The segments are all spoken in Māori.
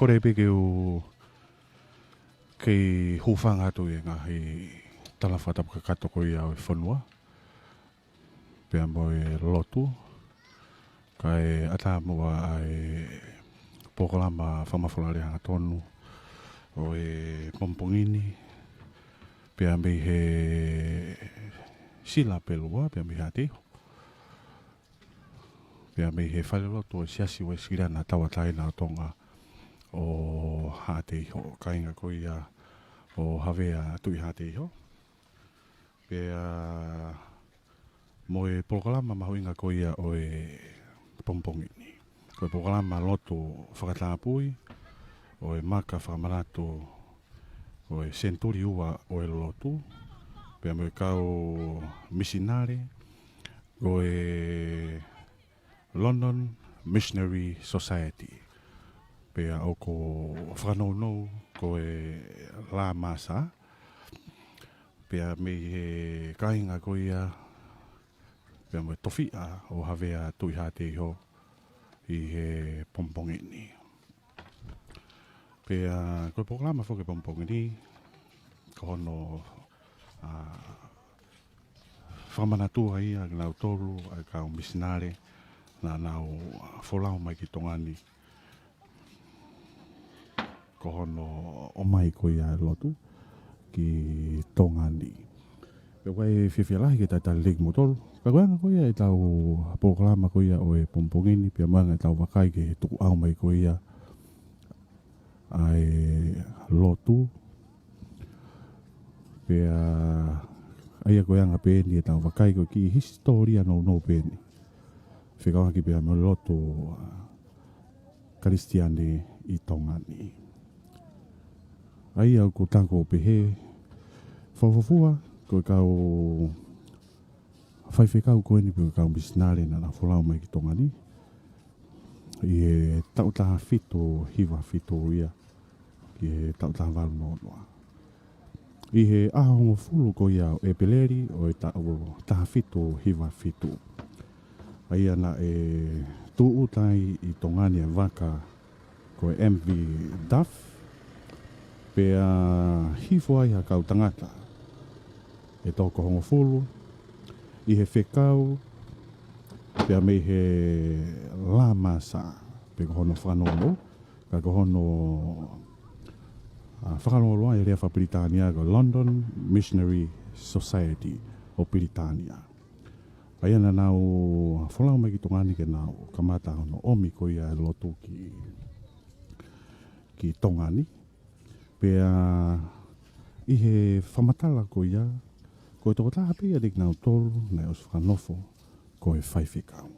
kore pe ke o ke hufanga atu e ngahi talawhata pakakato ko ia o whanua. Pea mo e Lotu. Ka e ata mua ai pokalama whamawhalare hanga tonu. O e pompongini. Pea me he sila pelua, pea me he ATEIHO. Pea me he whale lotu o siasi wa sirana tawataina o tonga o ATEIHO. Ka inga ko ia o havea tui ATEIHO. Pea mo e pokalama mahuinga ko ia o e pompongini. Ko e pokalama Lotu Fakatāpui, o e Maka Fakamanatu, o e SENITULI ua o e Lotu. Pea mo e kau MISINALE, o e London Missionary Society. Pea o ko whanaunou ko e L.M.S. Pea me he kainga ko ia, pea mo e tofia o havea tui ATEIHO i he pompongini. Pea ko e pokalama whoke pompongini, ko hono Fakamanatu ai a nau tolu ai kau MISINALE na nau wholau mai ki tongani. Ko hono o mai ko ia Lotu ki tongani. Pea koe whiwhialahi ke tai lig mo tolu. Ka koeanga ko ia e tau pokalama ko ia o e pompongini. Pea moanga e tau wakai ke tuku au mai ko ia ai Lotu. Pea aia koeanga pēni e tau wakai ko ki historia no pēni. Whikawa ki pea mo Lotu Kristiani i tongani. Ai au ko tango pehe whawhawhua ko kau whaiwhekau koe ni ko kau MISINALE na wholau mai ki tongani. I e tautaha whito hiwa whito ia ki e tautaha waru noa. I he ahongo fulu ko ia e peleri o e taha whito hiwa whito. Ai ana e tuutai i tongani e waka ko e MV Duff. Pea hifo ai ha kau tangata e toko hongo fulu i he whekau pea me he L.M.S. pe ko hono whanolo ka ko hono whakanolo ai rea Britania ko London Missionary Society o Britania. Ai ana nau wholau mai ki tongani ke nau kamata hono omi ko ia Lotu ki tongani. Pea i he whamatala ko ia, ko e toko taha pia dik nau tolu, nei os whanofo, ko e whaiwhekau.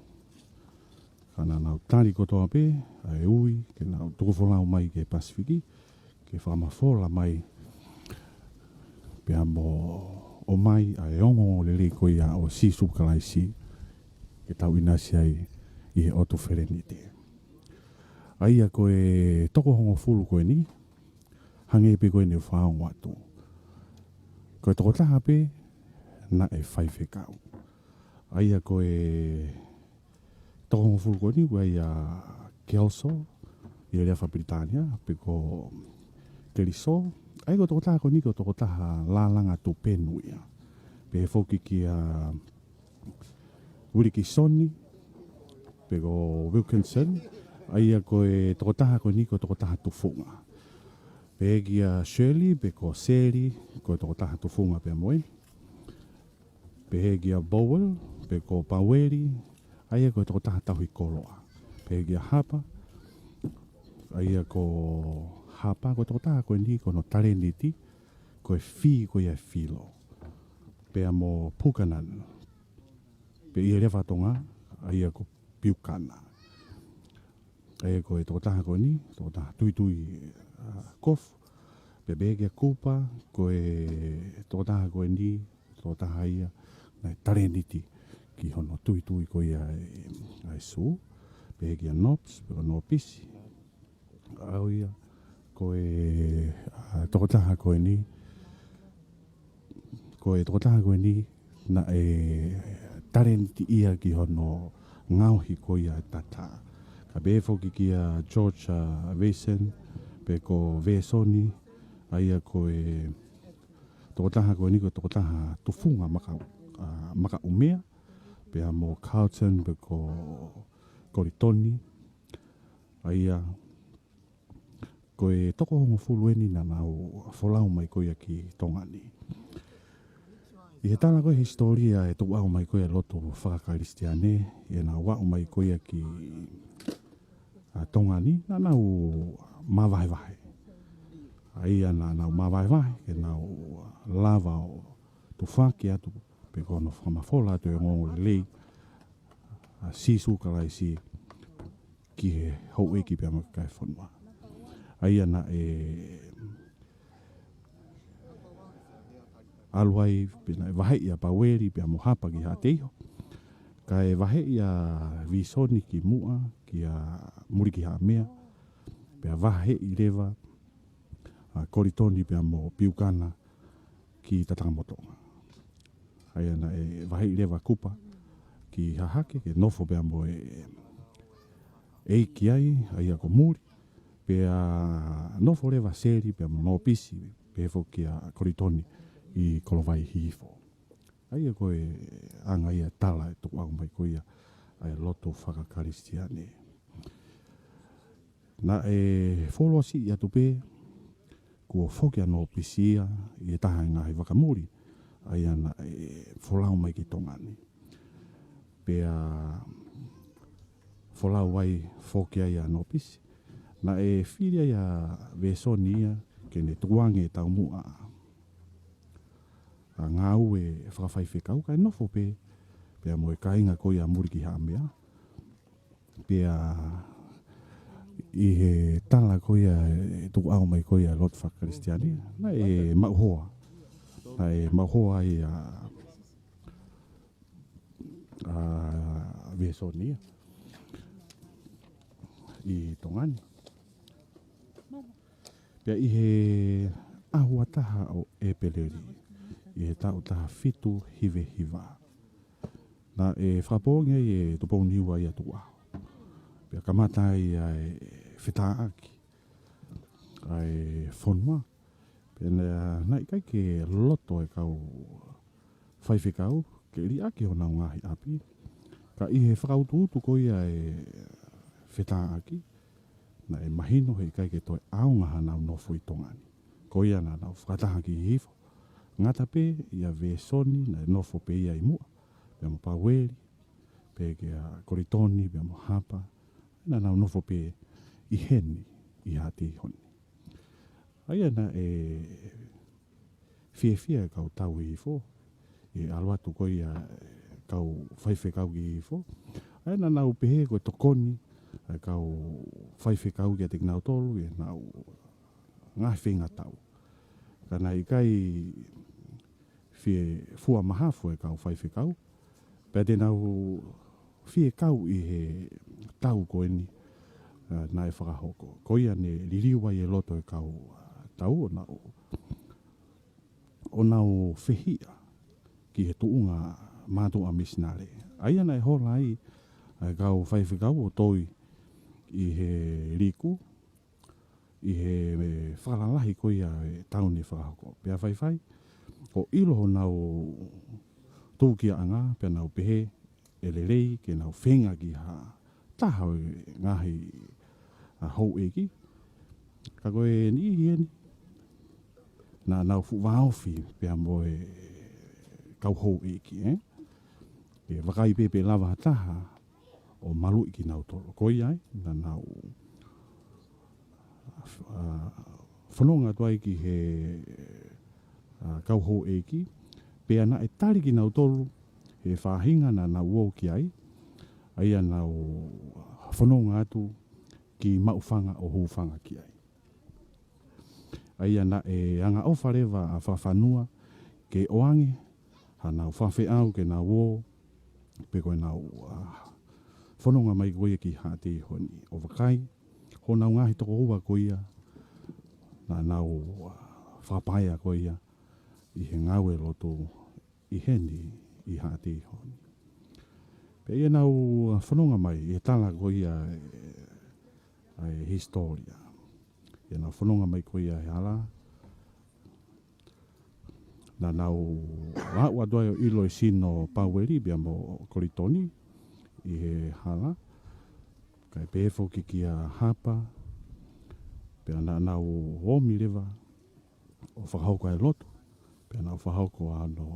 Kana nau tari ko toa pe, a e ui, ke nau toko wholau mai ke Pasifiki, ke whamawhola mai, pea mo o mai a e ongo lele ko ia o si subkalaisi, ke tau inasi ai i he oto wherenite. Aia ko e toko hongo fulu ko e ni, hange pe koe ne whaongo atu. Koe toko taha pe, na e whaiwhekau. Aia koe toko hongo fulu koe ni, koe ia Kelso, i rea Britania, pe ko Keliso. Ai ko toko taha koe ni, ko toko taha lalanga tu penuia. Pe he whoki ki a Wirikisoni, pe ko Wilkinson. Aia koe toko taha koe ni, ko toko taha tufunga. Pegia Shirley, pe ko Seri, ko toko taha tufunga pe moe. Pegia Bowell, pe ko Paweri, aia ko toko taha tahui koloa. Pegia Hapa, aia ko Hapa, ko toko taha ko ni, ko no tareniti, ko e fi, ko e filo. Pea mo Pukanan, pe i rewa tonga, aia ko Piukana. Aia ko e toko taha ko ni, toko taha tui kofu, pe begia kupa, ko e toko taha ko e ni, toko taha ia, nei tareniti, ki hono tui ko ia e su, begia nops, pe o nopisi, au ia, ko e toko taha ko e ni, na e tareniti ia ki hono ngauhi ko ia tata. Ka befo ki kia George Mason, pe ko vesoni aia ko e tokotaha ko niko tokotaha tufunga maka umea pe mo Carlton pe ko koritoni aia ko e toko hongo fulueni na nau folau mai ko ia ki tongani i he tala ko historia e tu au mai ko ia loto whakakaristiane e na wau mai ko ia ki tongani na nau mawaiwai aia na nau mawaiwai e nau lava o tu whaki atu pe kono whamafola atu e ngongo lei sisu kalai si ki he hou eki pe amakai whanua aia na e aluai pina e wahe ia paweri pe amo hapa ki ATEIHO ka e wahe ia visoni ki mua ki a muri ki mea pe a wahe i rewa koritoni pe amo piukana ki tatakamotonga aia na e wahe i rewa kupa ki hahake ke nofo pe amo e ki ai aia ko muri pe a nofo rewa seri pe amo no pisi pe fo ki a koritoni i kolovai hifo. Aia koe anga ia tala e tuku au mai ko ia ai loto whakakaristiane. Na e wholoasi i atupe kua whoki anō pisia i e taha ngahi wakamuri aia na e wholau mai ki tongani. Pea wholau ai whoki ai anō pisi. Na e whiria ia vesoni ia ke ne tuange tau mua a ngau e whakawhaiwhekau kai nofo pe pea mo e kainga ko ia muri ki hamea pea i he tala ko ia tuku au mai ko ia lot whakaristiani na e mauhoa i a vesonia i tongani pea i he ahuataha o e peleri i he tau taha fitu hive hiva. Na e whaponga i e tupou niwa i atu aho. Pea kamata i e whitaaki. Ai whonua. Pea na i kai ke loto e kau whaiwhikau ke ri aki ho nau ngahi api. Ka i he whakautuutu ko ia e whitaaki. Na e mahino he kai ke toi aungaha nau nofu i tongani. Ko ia na nau whakataha ki hifo. Ngata pe ia vesoni na nofo pe ia i mua. Pe mo paweri, pe ke a koritoni, pe mo hapa. Na nau nofo pe i heni i ATEIHO. Aia na e fie kau tau i fo. E aluatu ko ia kau whaiwhekau ki fo. Aia na nau pehe ko tokoni. Kau whaiwhekau ki a te nau tolu. E nau ngahi whenga tau. Kana i kai fie fua mahafu e kau whaiwhekau. Pea te nau fie kau i he tau ko eni na e whakahoko. Ko ia ne ririwa i e loto e kau tau o nau whehia ki he tuunga mātua MISINALE. Aia na e hola ai kau whaiwhekau o toi i he riku. I he whakalalahi ko ia e tauni whakahoko. Pea whaiwhai, o ilo ho nau tūkia anga, pea nau pehe e lerei ke nau whenga ki ha taha o ngahi hou eki. Ka koe ni hieni, na nau fuwaofi pea mo e kau hou eki, E wakai pepe lava taha o malu ki nau tolo. Ko iai, na nau whanonga tuai ki he kauho eki. Pea na e tari ki nau tolu he whahinga na nau o ki ai. Aia nau whanonga atu ki maufanga o hufanga ki ai. Aia na e anga ofarewa a whawhanua ke oange. Ha nau whawhe au ke nau o. Pe koe nau whanonga mai koe ki ATEIHO ni o wakai. Ho nau ngahi toko ua ko ia. Na nau whapaia ko ia. I he ngau e loto i heni i ATEIHO. Pe ia nau whanonga mai i tala ko ia e historia. Pia nau whanonga mai ko ia he ala. Na nau ua doa o ilo e sino paueri bia mo koritoni i he hala. Kai pefo ki kia hapa. Pia na nau omi lewa o whakahauko e lotu. Pia nau whakahauko ano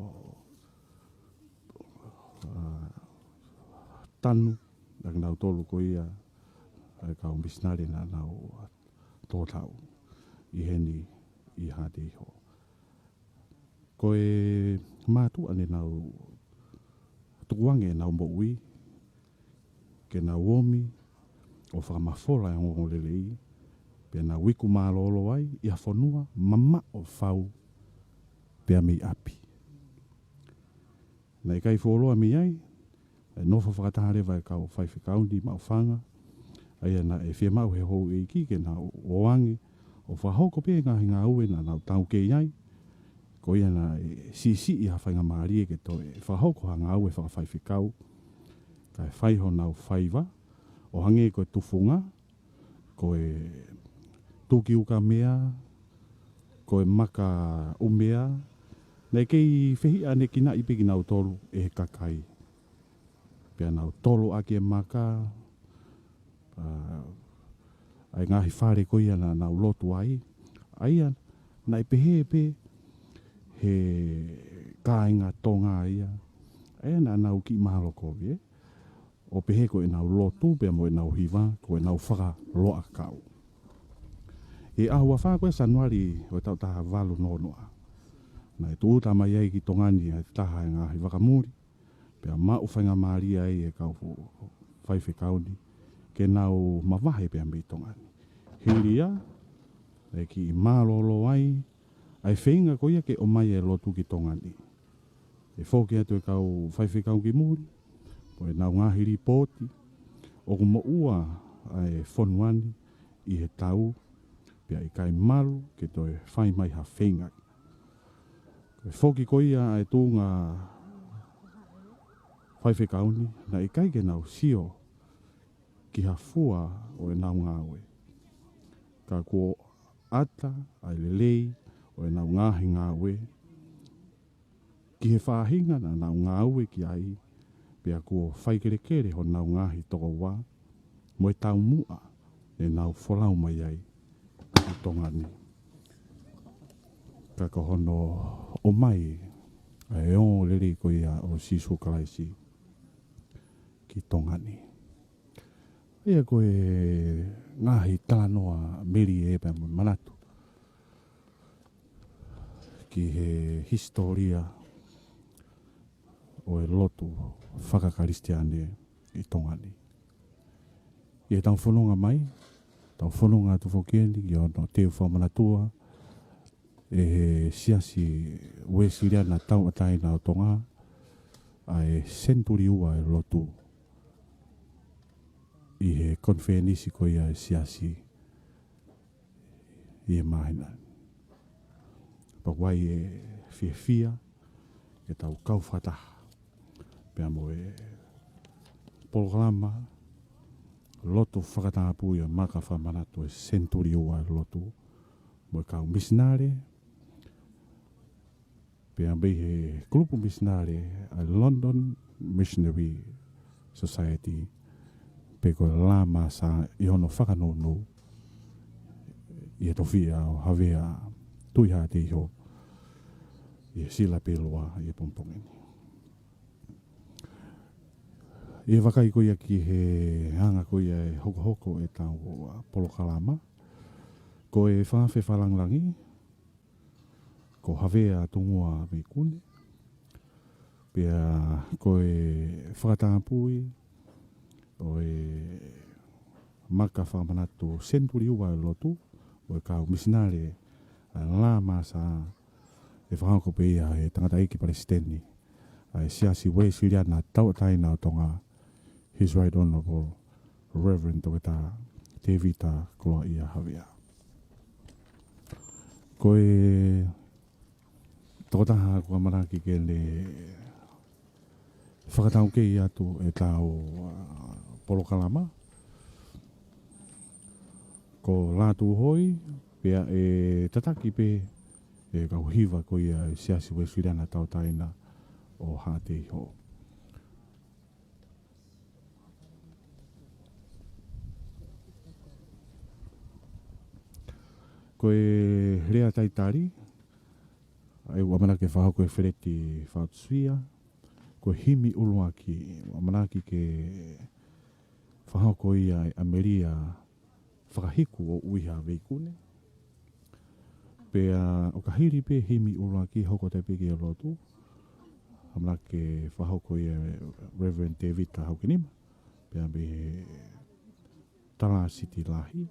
tanu. Naka nau tolu ko ia kau misinale na nau tōtau i heni i ATEIHO. Ko e mātu ane nau tukuange nau mo ui ke nau omi o whakamafola e ngongo lelei pe nau wiku mālolo ai i a whanua mama o whau pe mei api. Nei kai wholoa mi ai e nofo whakatahare vai kau whaiwhi kaundi mau whanga ai ana e whia mau he hou e ki ke nau oange o whahoko pe ngahi ngā ue na nau tau ke iai ko ia na sisi i hawhainga maari e ke to e whahoko ha ngā ue whakawhaiwhi kau kai whaiho nau whaiva o hange ko e tufunga ko e tuki uka mea ko e maka umea nei kei whehi ane kina i peki nau tolu e he kakai pia nau tolu ake e maka ai ngahi whare ko ia na nau lotu ai aia nai pehe pe he kāinga tonga ia aia na nau ki mahalo ko e o pehe ko e nau lotu pia mo e nau hiva ko e nau whaka loa kau e ahua wha koe sanuari o tau taha walu nonoa na e tuuta mai ai ki tongani e taha e ngahi wakamuri pia mau whainga maari ai e kau whaiwhi kauni ke nau mawahe pia mei tongani hiria e ki mālolo ai ai whenga ko ia ke o mai e lotu ki tongani e whoke atu e kau whaiwhi kau ki muri po e nau ngahi ripoti o kumo ua ai whonuani i he tau pia i kai malu ke to e whai mai ha whenga e whoki ko ia e tūnga whaiwhi kauni na i kai ke nau sio ki ha fua o e nau ngāwe. Ka ko ata ai lelei o e nau ngāhi ngāwe. Ki he whāhinga na nau ngāwe ki ai pia ko whaikerekere ho nau ngāhi toko wā. Mo e tau mua e nau wholau mai ai ki tongani. Ka ko hono o mai e o lelei ko ia o sisu kalaisi ki tongani. Ia ko e ngahi tānoa meri e pa manatu. Ki he historia o e lotu whakakaristiane i tongani. Ia tau whanonga mai, tau whanonga tu whokieni ki ono teo whamanatua e he siasi uesiria na tau atai na o tonga a e SENITULI ua e lotu. I he konfenisi ko ia e siasi i e mahina. Pawai e fia e tau kau whataha. Pea mo e programa Lotu Fakatāpui e Maka Fakamanatu e SENITULI ua e lotu. Mo e kau MISINALE. Pea bei he grupo MISINALE a London Missionary Society. Pe ko L.M.S i hono whakanonu i e towhia o hawea tuiha ATEIHO i e sila pelua i e pompongeni. I e wakai ko ia ki he hanga ko ia e hoko hoko e tau polokalama ko e whawhe whalanglangi ko hawea tungua me kune pia ko e Fakatāpui o e Maka Fakamanatu SENITULI ua e lotu o e kau MISINALE a L.M.S e whahako pe ia e tangata iki Palestini a e siasi wei siria na tau taina o tonga His Right Honourable Reverend Toketa Te Vita Kloa ia hawea. Ko e tokotaha kua maraki ke le whakatau ke i atu e tau polokalama. Ko lātu hoi, Pea tataki pe kau hiva ko ia siasi Wesleyan tau taina o ATEIHO. Ko rea taitari, ai wamana ke whahau ko whereti whautsuia, ko himi uluaki, wamana ke whahau ko ia Ameria whakahiku o uiha veikune. Pea o kahiri pe himi uluaki hoko te piki o Lotu, wamana ke whahau ko ia Reverend David Haukinima, pea be Tala City lahi.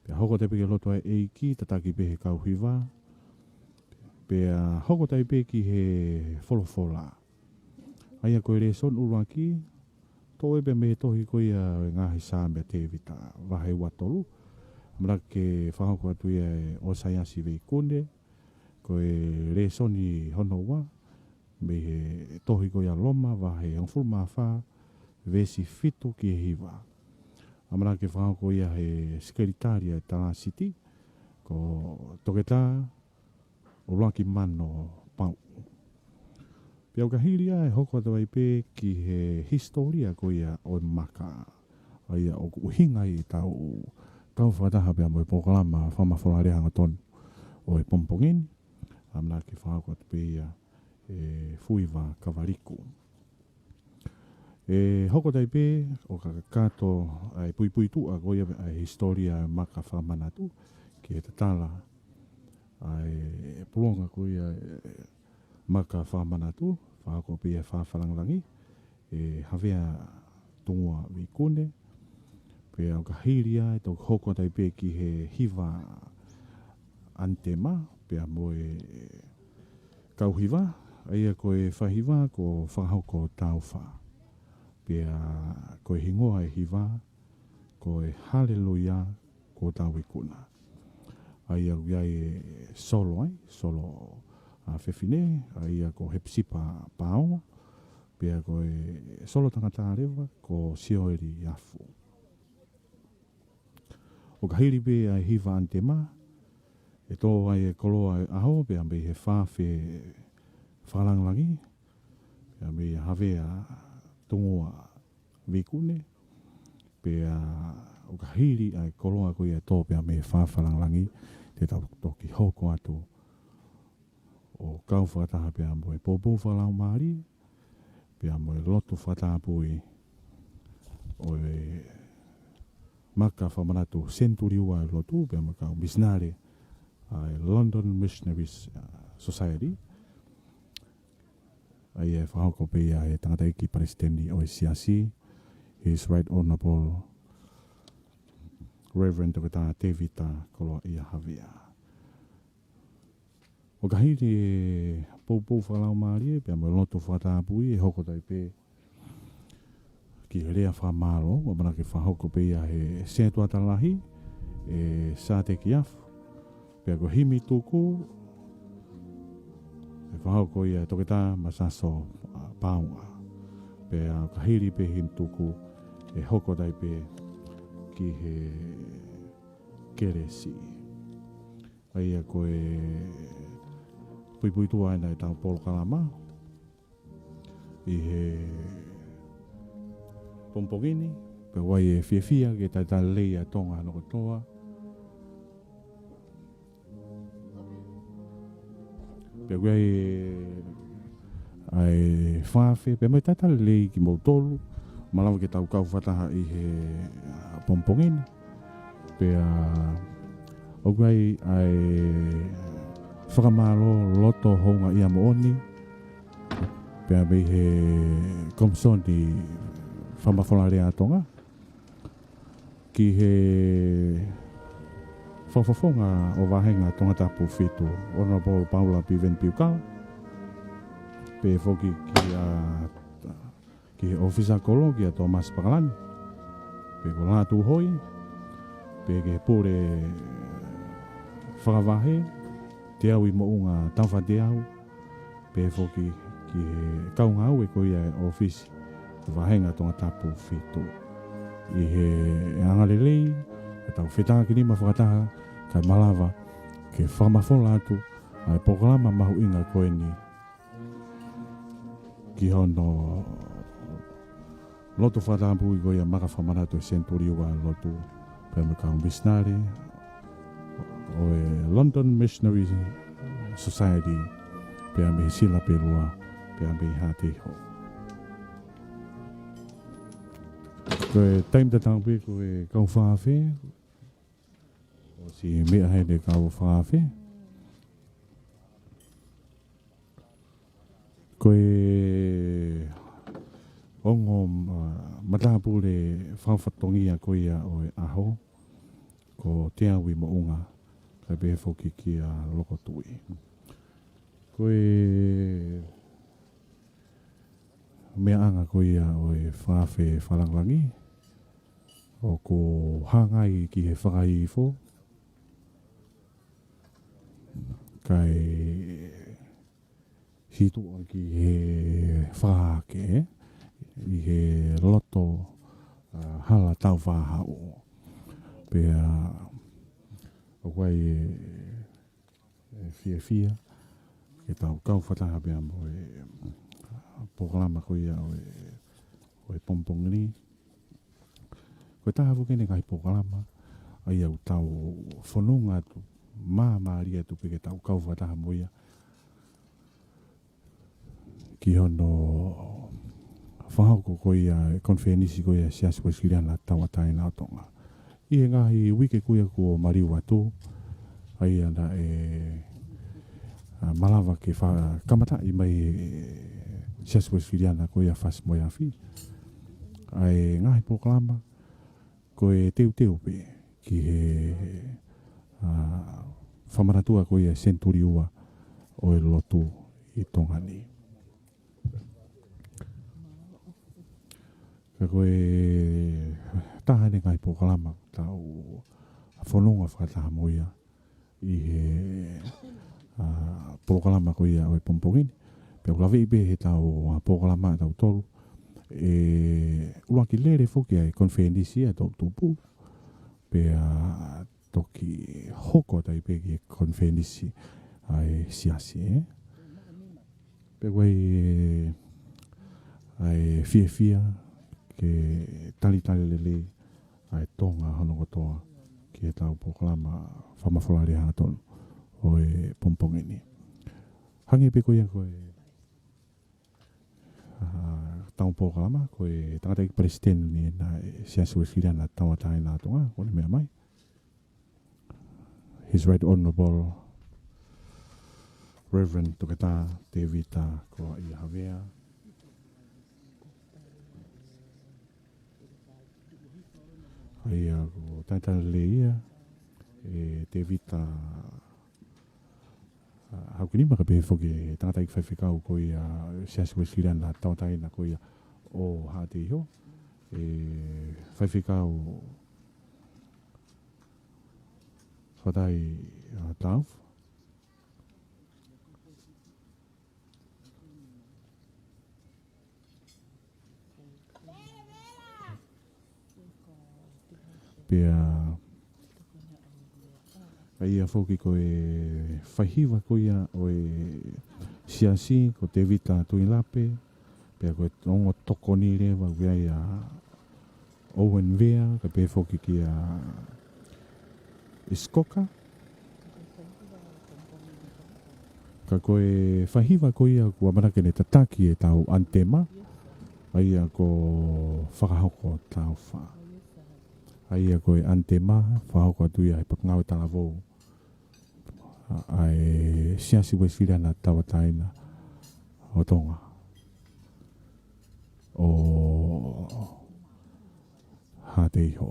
Pea hoko te peke loto ai eiki, tataki pe he kauhiwa. Pea hoko te peke he wholofola. Aia koe re son uruaki, tō ebe me tohi koe ia ngahi sāmea te vita wahe watolu. Amara ke whahoko atu ia o saiasi vei kone, koe re soni hono wa, me he tohi koe ia loma wahe angfulma wha, vesi fitu ki he hiwa. Amara ke whahoko ia he skeritari e Tala City, ko toketa o laki mano pau. Pea o kahiria e hoko atu ai pe ki he historia ko ia o Maka. Aia o uhinga i tau whakataha pea mo e pokalama whamawholareanga tonu o e pompongeni. Amara ke whahoko atu pe ia e fuiwa kawariku. E hoko tai pe o kato ai pui tua ko ia ai historia Maka Fakamanatu ki he tatala ai pulonga ko ia Maka Fakamanatu whako pe ia whawhalangangi e hawea tungua wikune pe au kahiria e tau hoko tai pe ki he hiva antema pe mo e kauhiva aia ko e whahiva ko whahoko tauwha. Pea koe hingoa e hiva, koe haleluia ko tawikuna. Aia uiai e solo a whewhine, aia ko hepsipa pāonga, pea koe solo tangata rewa ko sioeri afu. O kahiri pe ai hiva antema, e tō ai e koloa e aho, pea me he whawhe whalanglangi, pea me hawea tungua vikune pea o kahiri ai koloa ko ia tō pea me whawhalangi te tau toki hoko atu o kau whakataha pea mo e pōpō whalau maari pea mo e Lotu Fakatāpui o e Maka Fakamanatu SENITULI ua e Lotu pea mo kau MISINALE ai London Missionaries Society. Ai e whahoko pe ia e tangata iki presidenti o e siasi, His Right Honourable Reverend Dr. David Koloa ia hawea. O kahiri e pōpō whalau maari e, pia mo Lotu Fakatāpui e hoko tai pe ki he rea whamaro, o mana ke whahoko pe ia he setua talahi, e sāte ki afu, pia ko himi tuku, e whahoko ia toketa masaso pāunga. Pea kahiri pe him tuku e hoko dai pe ki he keresi. Aia koe pui tua aina e tau polo kalama. I he pompogini, pe wai e fia ke tai leia tonga anoko toa. Pe wai ai whawhe, pe mai tata lei ki mautolu, malawa ke tau kau whataha i he pompongeni. Pe o wai ai whakamalo loto honga ia mooni, pe a mei he komsoni whamawholare atonga, ki he whawhawhonga o wahenga tonga tapu whitu, Honourable Paula Piven Piukala, pe foki ki he ofisa kolo ki a Thomas Pakalani, pe ko Lotu hoi, pe ke pore whakawahe, te au I mounga tauwha te au, pe foki ki he kaunga au e koia e ofisi, wahenga tonga tapu whitu. I he angarelei, e tau whetaka ki nima whakataha, kai malawa ke whamafola atu ai programa mahu inga koe ni ki hono Lotu Fakatāpui koe Maka Fakamanatu SENITULI wa Lotu pe me kau MISINALE o London Missionary Society pe me sila pe lua pe me ATEIHO koe time da tangpi koe kau whawhi o si mea hei de kau whawhi koe ongo matapu le whawhatongia koe a o aho ko te awi mo unga kai be foki ki a loko tui koe mea anga koe a o whawhi whalanglangi o ko hangai ki he whakai fo kai hitu ki he whake i he loto hala tau whahau pe o wai fia ke tau kau whataha pe amo programa koe a o pompong ni koe taha wukene kai programa ai au tau whanunga atu maari atu pe ke tau kau whataha moia ki hono whahauko koe a konfenisi koe a siasi koe siriana tawa tae nā tonga. I he ngahi wike koe ko mariu atu ai ana malawa ke kamata i mai siasi koe siriana koe a whas moia whi. Ai ngahi programa koe teu pe ki he whamaratua koe a SENITULI ua o Lotu i tonga ni. Ka koe taha ne kai programa tau whanonga whakataha moia i he programa koe a oi pompongini. Pea ulawe i be he tau programa tau tolu uaki lere foki ai konfenisi a tau tupu. Pea toki hoko tai pe ki konfenisi ai siasi Pea koe ai fia ke tali lele ai tonga hono kotoa ki tau programa whamawholare hātonu o pompongini. Hangi pe koe tau programa koe tangata ki presidente ni na siasu whiriana tawa tae nā tonga kone mea mai. His Right Honourable Reverend Tukata Te Vita ko i Havea. Ai ko taitana le ia te vita haukini maka pe foki tangata ki whaiwhikau ko i siasi koe sirana tautaina ko i o ATEIHO whaiwhikau whatai tau pea ai a foki koe whahiwa koe o siasi ko te vita tui lape pea koe ongo toko ni rewa wei a Owen Vea ka pe foki ki a Iskoka ka koe whahiwa koe a kua manakene tataki e tau antema ai a ko whakahoko tau wha ai a koe antema whahoko atu ia he pakangau tala vou ai siasi wesirana tawa taina o tonga o ATEIHO.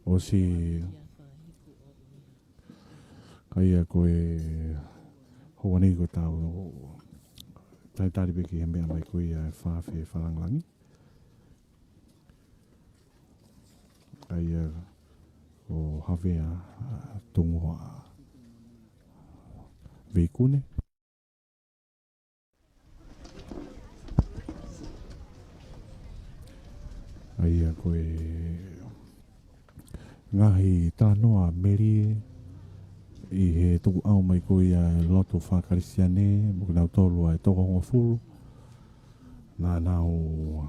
O si kai a koe hoani ko tau taitari peki he mea mai koe a whawhi whalanglangi. Kai a o hawea tungoa veikune. Ai a koe ngahi tānoa meri I he tuku au mai koe a loto whakarisiane mo nau tolu ai toko hongo fulu nā nau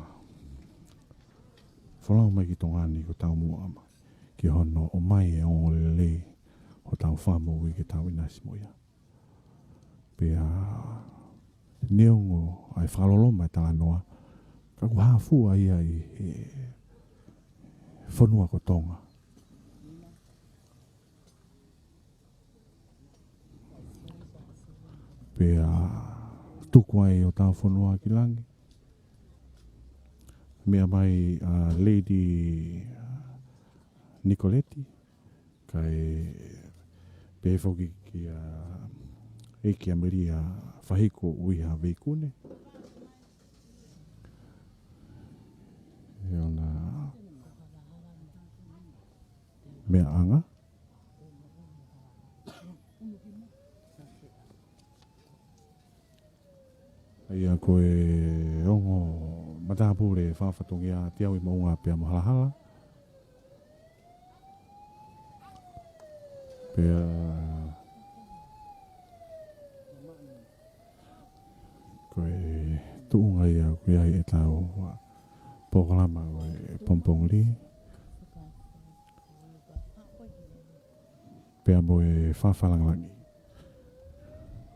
whalau mai ki tongani ko tau mua ama ki hono o mai e o lele o tau whamo i ki tau inasi moia pia neongo ai whalolo mai tānoa ka ku hafu ai ai he whanua ko tonga pia tuku ai o tau whanua ki langi mea mai Lady Nicoletti kai pe foki ki eki ameria whahiko uiha veikune e ona mea anga ia koe ongo matapure whawhatongia tiawi maunga pia mahalahala pia koe tuunga ia koe ai e tau pokalama koe pompongli pia moe whawhalanglangi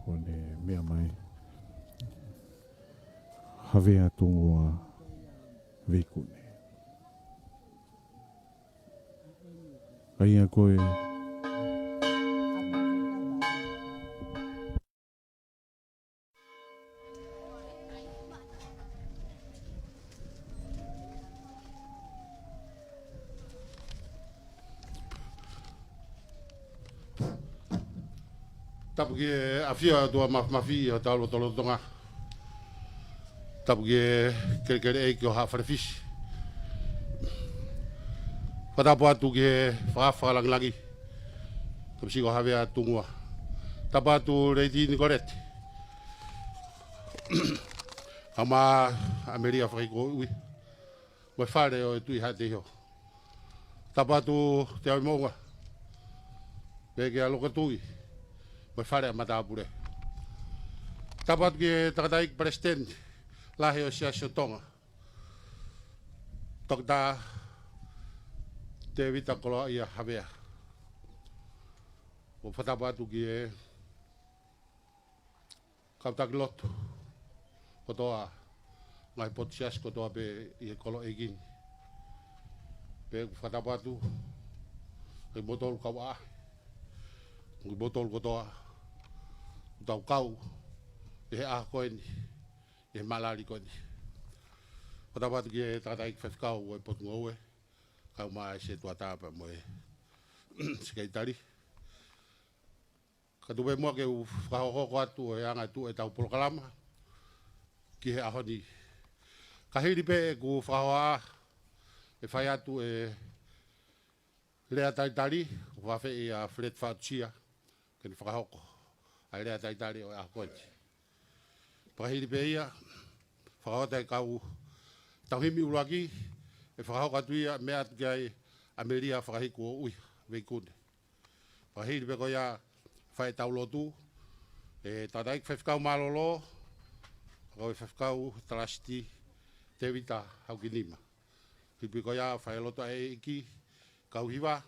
kone mea mai havea tungua veikune. Aia koe tapu ki afia tua mafi o talo tolo tonga. Tapu ki kere e ki o hawharewhisi. Whatapu atu ki whawhalangi. Tapu si ko hawea tungua. Tapu atu reiti ni korete. Ama Ameria whakaiko ui. Mai whare o e tui ATEIHO. Tapu atu te au maunga. Peke a loka tui. Mai whare a matapure. Tapu atu ki takataik president. Lahe o sia tonga. Tokta te vita koloa ia hawea. O whatapu atu ki e kautaki Lotu. Kotoa ngai potsias kotoa pe i e kolo e gini. Pe whatapu atu e botol kawa. Ngi botol kotoa tau kau e he koeni. E malari koeni. Whatapu atu ki e tataik whewhkau o e potunga ue. Kau maa e se tua tāpa mo e skeitari. Ka tuwe mua ke u whahokoko atu e anga tu e tau polokalama. Ki he ahoni. Ka hiri pe e ku whahoa e whai atu e lea taitari. Whawhe e a Fred Faucia. Ke ni whakahoko. Ai lea taitari o e ahokoeni. Pakahiri pe ia. Whakahota e kau tauhimi uraki. E whakahoko atu ia mea atu ki ai Ameria whakahiko o ui. Veikune. Pakahiri pe ko ia whae tau Lotu. E tataik whewhkau malolo. Kau e whewhkau trasti te vita hau ki nima. Hipi ko ia whae Lotu e iki. Kau hiwa.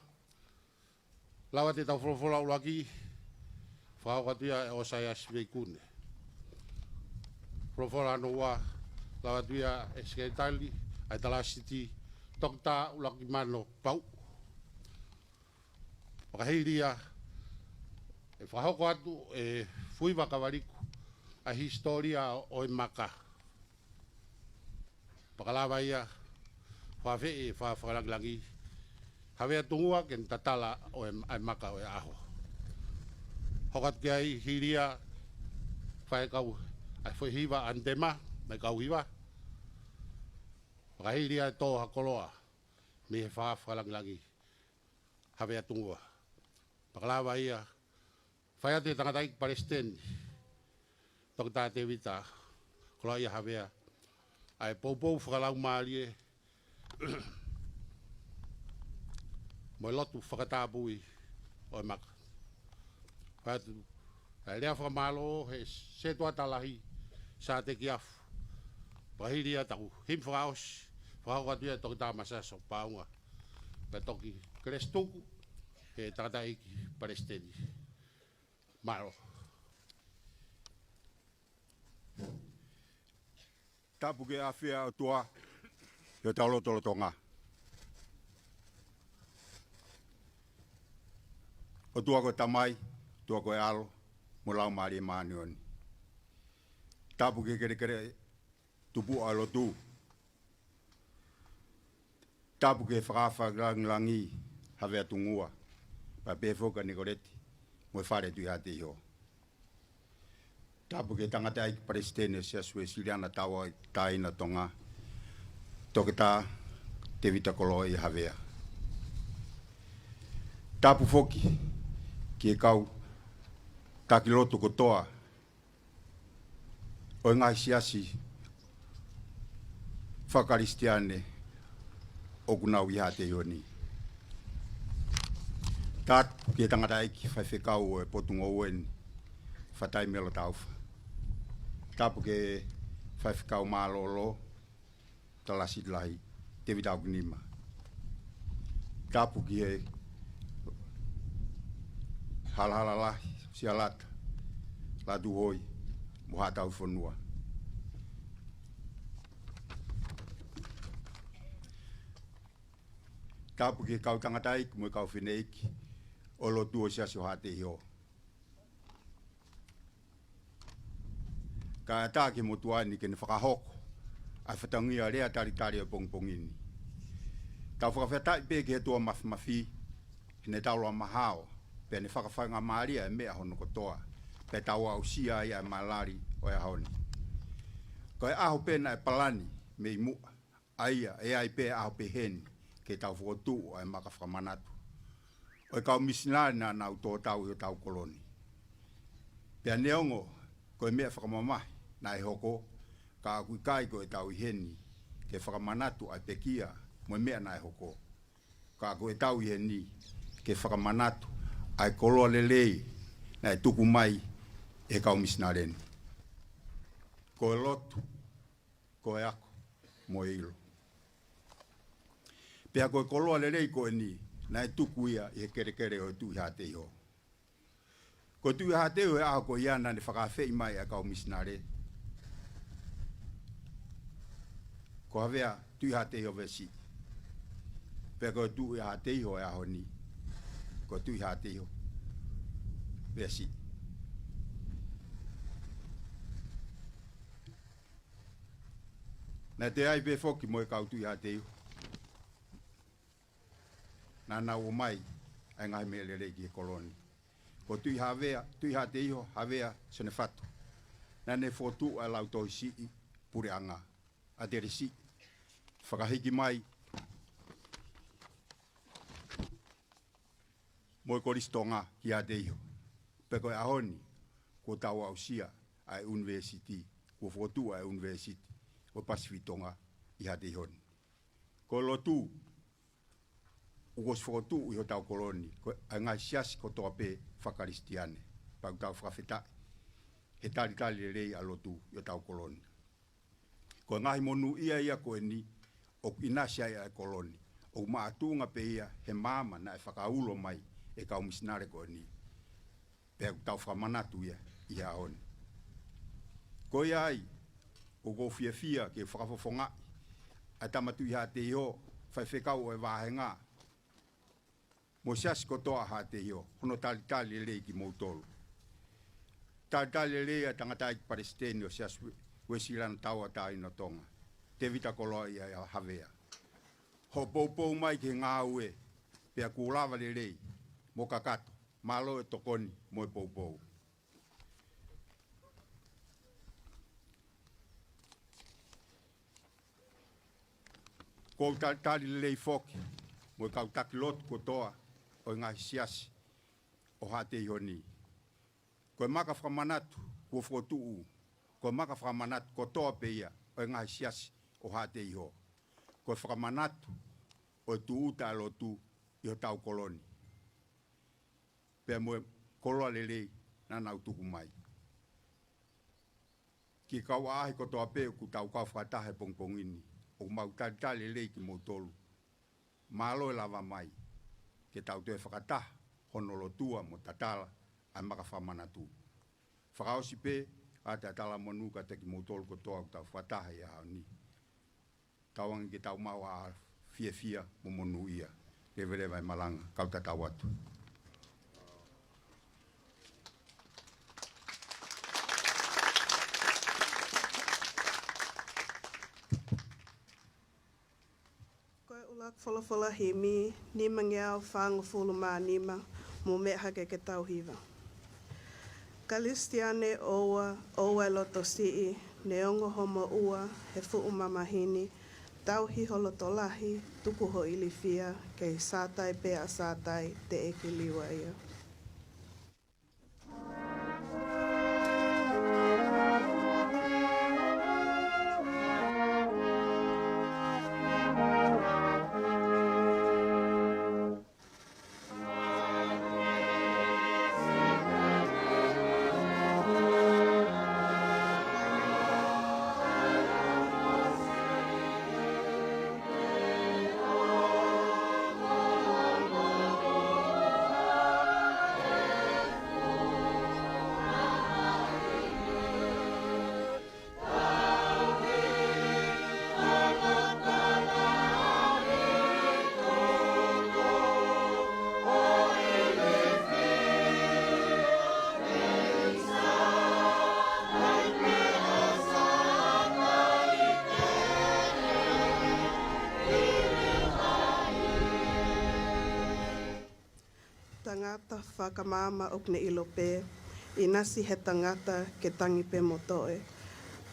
Lawa te tau wholofola uraki. Whakahoko atu ia e osaias veikune. Wholofola no ua. Lawa atu ia e SENITULI. Ai talasiti. Tokta ulaki mano pau. Pakaheiria. E whahoko atu e fuiwa kawariku. A historia o e Maka. Pakalawa ia. Whawhe e whawhalangi. Hawea tungua ken tatala o e Maka o e aho. Hokat ki ai hiria. Whae kau. Ai whahiwa antema. Mai kau hiwa. Pakaheiria e toha koloa. Me he whawhalangi. Hawea tungua. Pakalawa ia. Whaia te tangataik Palestine. Tok tā te vita. Kola ia hawea. Ai poupou whakalau maarie. Mo Lotu Fakatāpui o Maka. Patu lea whakamalo he se toa talahi sa te kiafu. Pahiria tau him whakaos. Whakauatua toki tā masaso paunga. Pa toki krestuku he tata iki palestini. Maro. Tapu ke awhia o tua, yo tau loto tonga. O tua koe tamai, tua koe alo, mo lau maari e maani oni. Tapu ke kere tupu a Lotu. Tapu ke whakawhakarangi hawe atungua, pa pefoka ni koreti, mo e whare tui ATEIHO. Tapu ke tangata aiki Palestine sia sue siriana tawa taina tonga. Toke tā te vita kolo i hawea. Tapu foki ki e kau taki loto kotoa. O ngai siasi whakaristiane o kunau i ATEIHO ni. Tapu ke tangata aiki whaiwhekau e potungo uen whatai melo tauwha. Tapu ke whaiwhekau mālolo, talasi lahi, te vitau kinima. Tapu ki e halhala lahi, sialata, latu hoi, muhatau whanua. Tapu ke kau tangataiki, mo kau whineiki, o Lotu o siasi o ATEIHO. Ka tā ke motuani ke ne whakahoko, a whatangia rea tari o pongpongini. Tau whakawhetai pe ke he tua mafi, ne tau loa mahao, pe ne whakawhanga maaria e mea hono kotoa, pe tau au sia ia e malari o e haoni. Ko e aho pena e palani, me i mua, aia e ai pe aho pe heni, ke tau whakotu o e Maka Fakamanatu. O e kau misinale na nau tō tau i o tau koloni. Pe neongo, ko e mea whakamamahi, na e hoko, ka akui kai ko e tau i heni, ke Fakamanatu ai pekia, mo mea na e hoko. Ka ko e tau i heni, ke Fakamanatu ai koloa lelei, na e tuku mai, e kau misinale. Ko e Lotu, ko e ako, mo e ilo. Pea ko e koloa lelei ko e ni, na e tuku ia i he kere o e tu i ATEIHO. Ko tu i ATEIHO e aho ko iana ne whakawhei mai a kau misinale. Ko hawea tu i ATEIHO vesi. Pea ko tu i ATEIHO e aho ni. Ko tu i ATEIHO vesi. Na te ai be foki mo e kau tu i ATEIHO. Na nau o mai ai ngai me lelei ki e koloni. Ko tu i hawea, tu i ATEIHO, hawea sene fatu. Na ne fotu a lau toi si pure anga. A tere si. Whakahiki mai. Mo e koristonga ki ATEIHO. Peko e ahoni, ko tau au sia ai university. Ko fotu ai university. Ko pasifitonga i ATEIHO. Ko Lotu. Ugos fotu i ho tau koloni. Ko ai ngai siasi ko toa pe whakaristiane. Pau tau whakawhetai. He tali rei a Lotu i ho tau koloni. Ko ngai monu ia ko e ni, o inasia ia e koloni. O maatunga pe ia he mama na e whakaulo mai e kau misinale ko e ni. Pea tau Fakamanatu ia i haoni. Ko ia ai, o go fia ke whakafofonga, a tamatu i ATEIHO, whaiwhekau e wahenga. Mo siasi kotoa ATEIHO, hono tali rei ki moutolo. Tali rei a tangata i Palestine o siasi wesirana taua taina tonga. Te vita koloa i a hawea. Ho poupou mai ke ngā ue, pea kūlawa rei, mo kakato, malo e tokoni, mo e poupou. Ko tali rei foki, mo e kau taki lotu kotoa, o ngā siasi o ATEIHO ni. Ko e Maka Fakamanatu, ko whotuu. Ko Maka Fakamanatu, ko toa pe ia, o ngā siasi o ATEIHO. ko Fakamanatu o tu uta Lotu i o tau koloni. Pea moe koloa lelei na nau tuku mai. Ki kau ahi ko toa peo ku tau kau whatahe pongpongini. O mau tali lelei ki mo tolu. Malo e lava mai. Ke tau tue whakataha hono Lotua mo tatala ai Maka Fakamanatu. Whakaosi pe a tatala monuka te ki mo tolu ko toa ku tau whatahe ia haoni. Tauangi ki tau mau a fia mo monu ia. Levere vai malanga kau tatau atu. Whalafola he mi, nima ngeau whaango fulu mā nima, mo me hake ke tauhiwa. Kalistiane oua loto sii, neongo homo ua, he fuu mamahini, tauhiho loto lahi, tukuho ilifia, kei sātai pea sātai, te eki liwa ia. Tangata whakamama okne ilo pē, I nasi he tangata ke tangi pē motoe,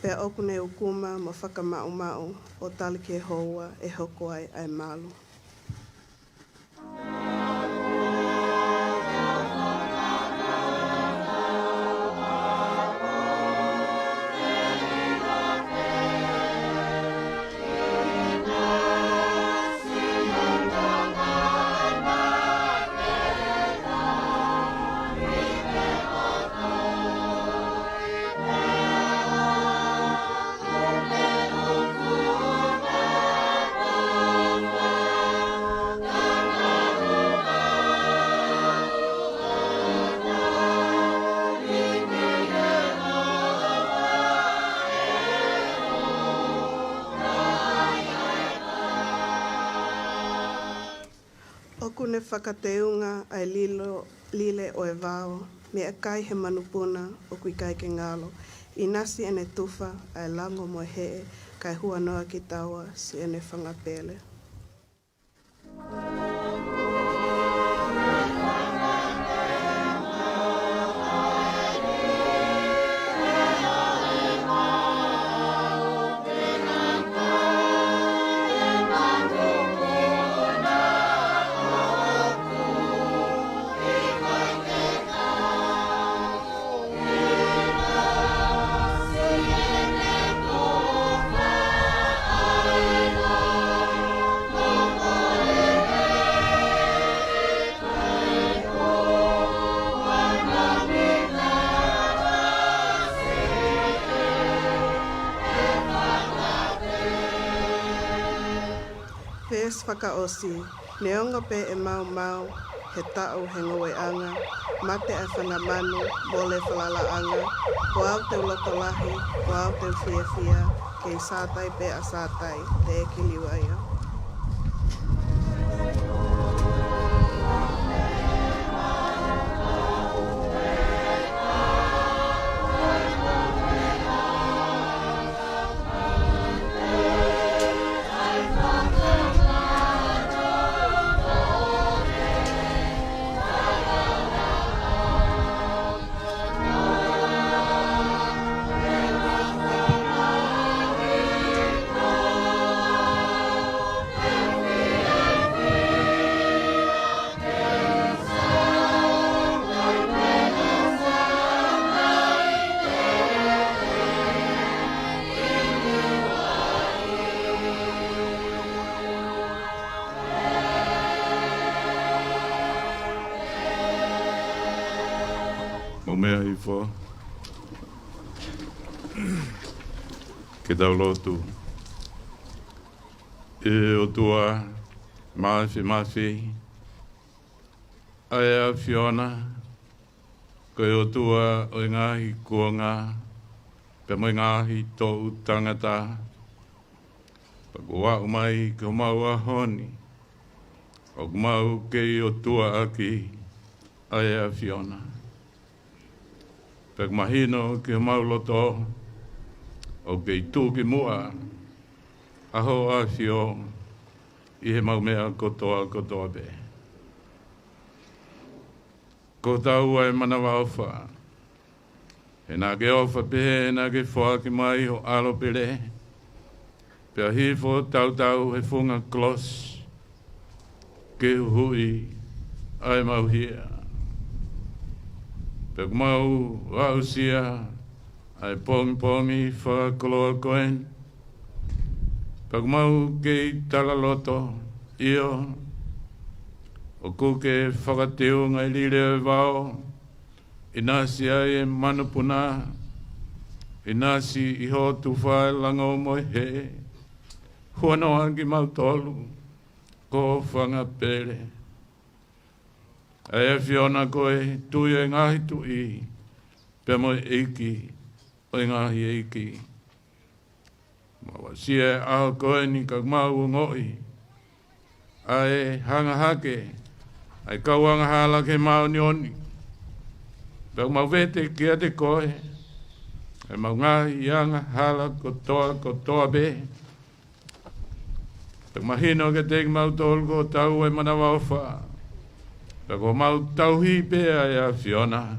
pē okne ukuma mo whakamau o tali ke hoa e hoko ai malu. Okune whakateunga ai lile o e vao, me a kai he manupuna o kui kai ke ngalo. I nasi ene tufa ai lango mo hee, kai hua noa ki taua si ene whangapele. Whakaosi, neonga pe e mau, he tau he ngoeanga, mate e whangamanu, mole whalalaanga, wau te ulotolahi, wau te whiawhia, kei sātai pe a sātai, te eki liwaia. o mea i fo. Ke tau lotu. E o tua mawhi. Ai a Fiona. Koe o tua o ngahi kuanga. Pe mo ngahi tō tangata. Pakoa o mai ka mau a honi. O mau ke o tua aki. Ai a Fiona. Pek mahino ke mau loto. O ke tū ki mua. Aho a Fio. I he mau mea kotoa be. Ko tau ai manawa ofa. E nā ke ofa pehe, nā ke wha ki mai o alo pere. Pea hifo tau he funga klos. Ke hui ai mau hia. Pea mau wausia ai pongi whakoloa koen. Pea mau ke tala loto io. O kuke whakateo ngai lire wao. Inasi ai e manupuna. Inasi iho tu whae lango moi he. Huano angi mau tolu. Ko whanga pere. Ai e Fiona koe tui e ngahi tui. Pea moi eiki. O ngahi eiki. Mawa sia aho koe ni ka mau ngoi. Ai hanga hake. Ai kauanga hala ke mau nioni. Pau mau vete kia te koe. Ai mau ngahi ianga hala kotoa be. Pau mahino ke teki mau tolu ko tau e manawa ofa. Pau ko mau tauhi pe ai a Fiona.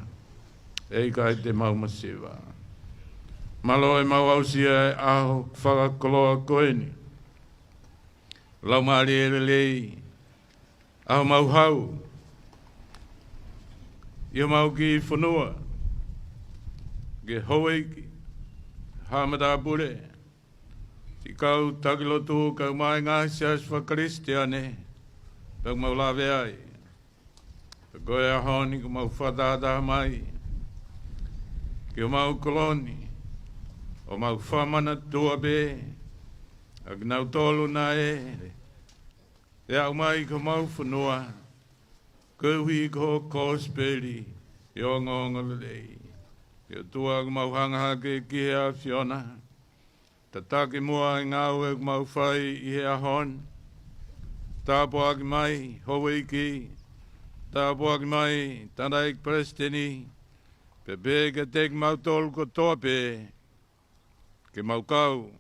Ei kai te mau masiwa. Malo e mau ausia e aho whakakoloa koeni. Lau maari ere lei. Aho mau hau. Ia mau ki whanua. Ke hoeiki. Hamada pure. Ti kau takilotu kau mai ngahi sias whakaristiane. Pau mau lawe ai. Koe a honi ku mau whatata mai. Ke o mau koloni. O mau Fakamanatu be. Ak nau tolu na e. E au mai ka mau whanua. Kauhi ko kosperi. I o ngonga lei. I o tua ka mau hangahake ki hea Fiona. Tataki mua i ngau e ka mau whai i hea hon. Tāpo aki mai howeiki. Tāpo aki mai tanaik presteni. Pepe ke tek mau tolu ko toa pe. Ke mau kau.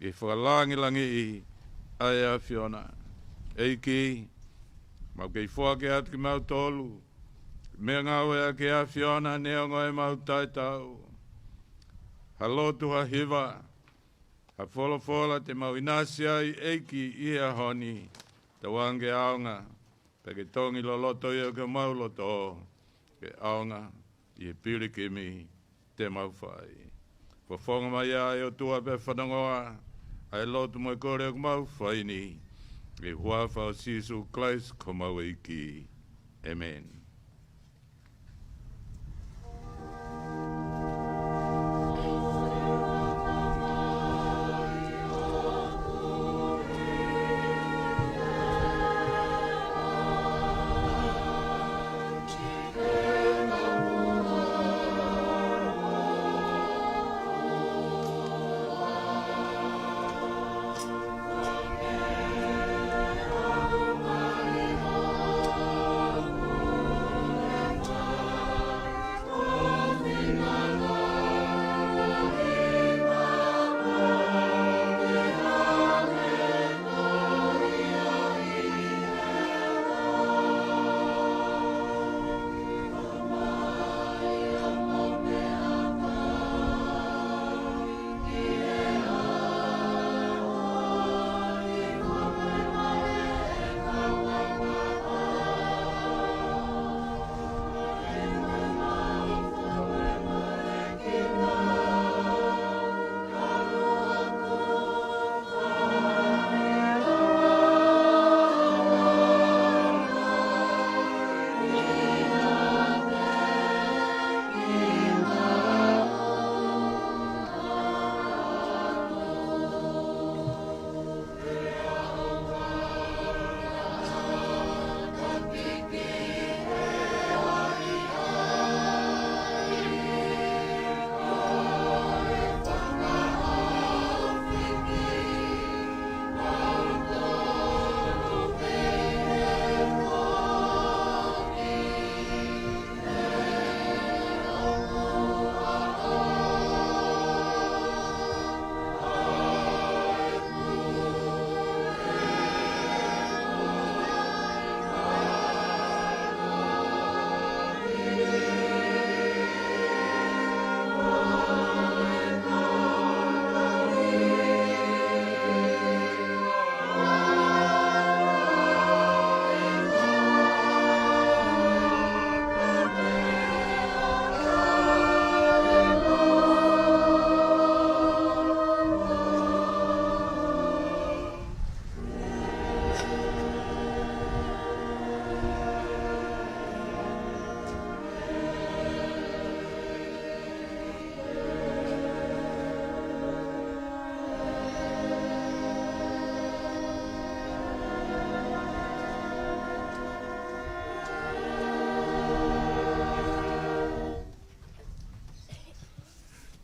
I whakalangi i ai a Fiona. Eiki, mau kei whake atu ki mau tolu. Mea ngau ea ki a Fiona neongo e mau taitau. Ha lotu ha hiva. Ha wholofola te mau inasi ai eiki i a honi. Te wange aonga. Peke tongi lo loto i o ke mau loto. Ke aonga i e pirikimi te mau whai. Whawhonga mai ai o tua pe whanangoa. Ai lotu mo kore o ke mau whai ni. E hua whao sisu Christ ko mau iki. Amen.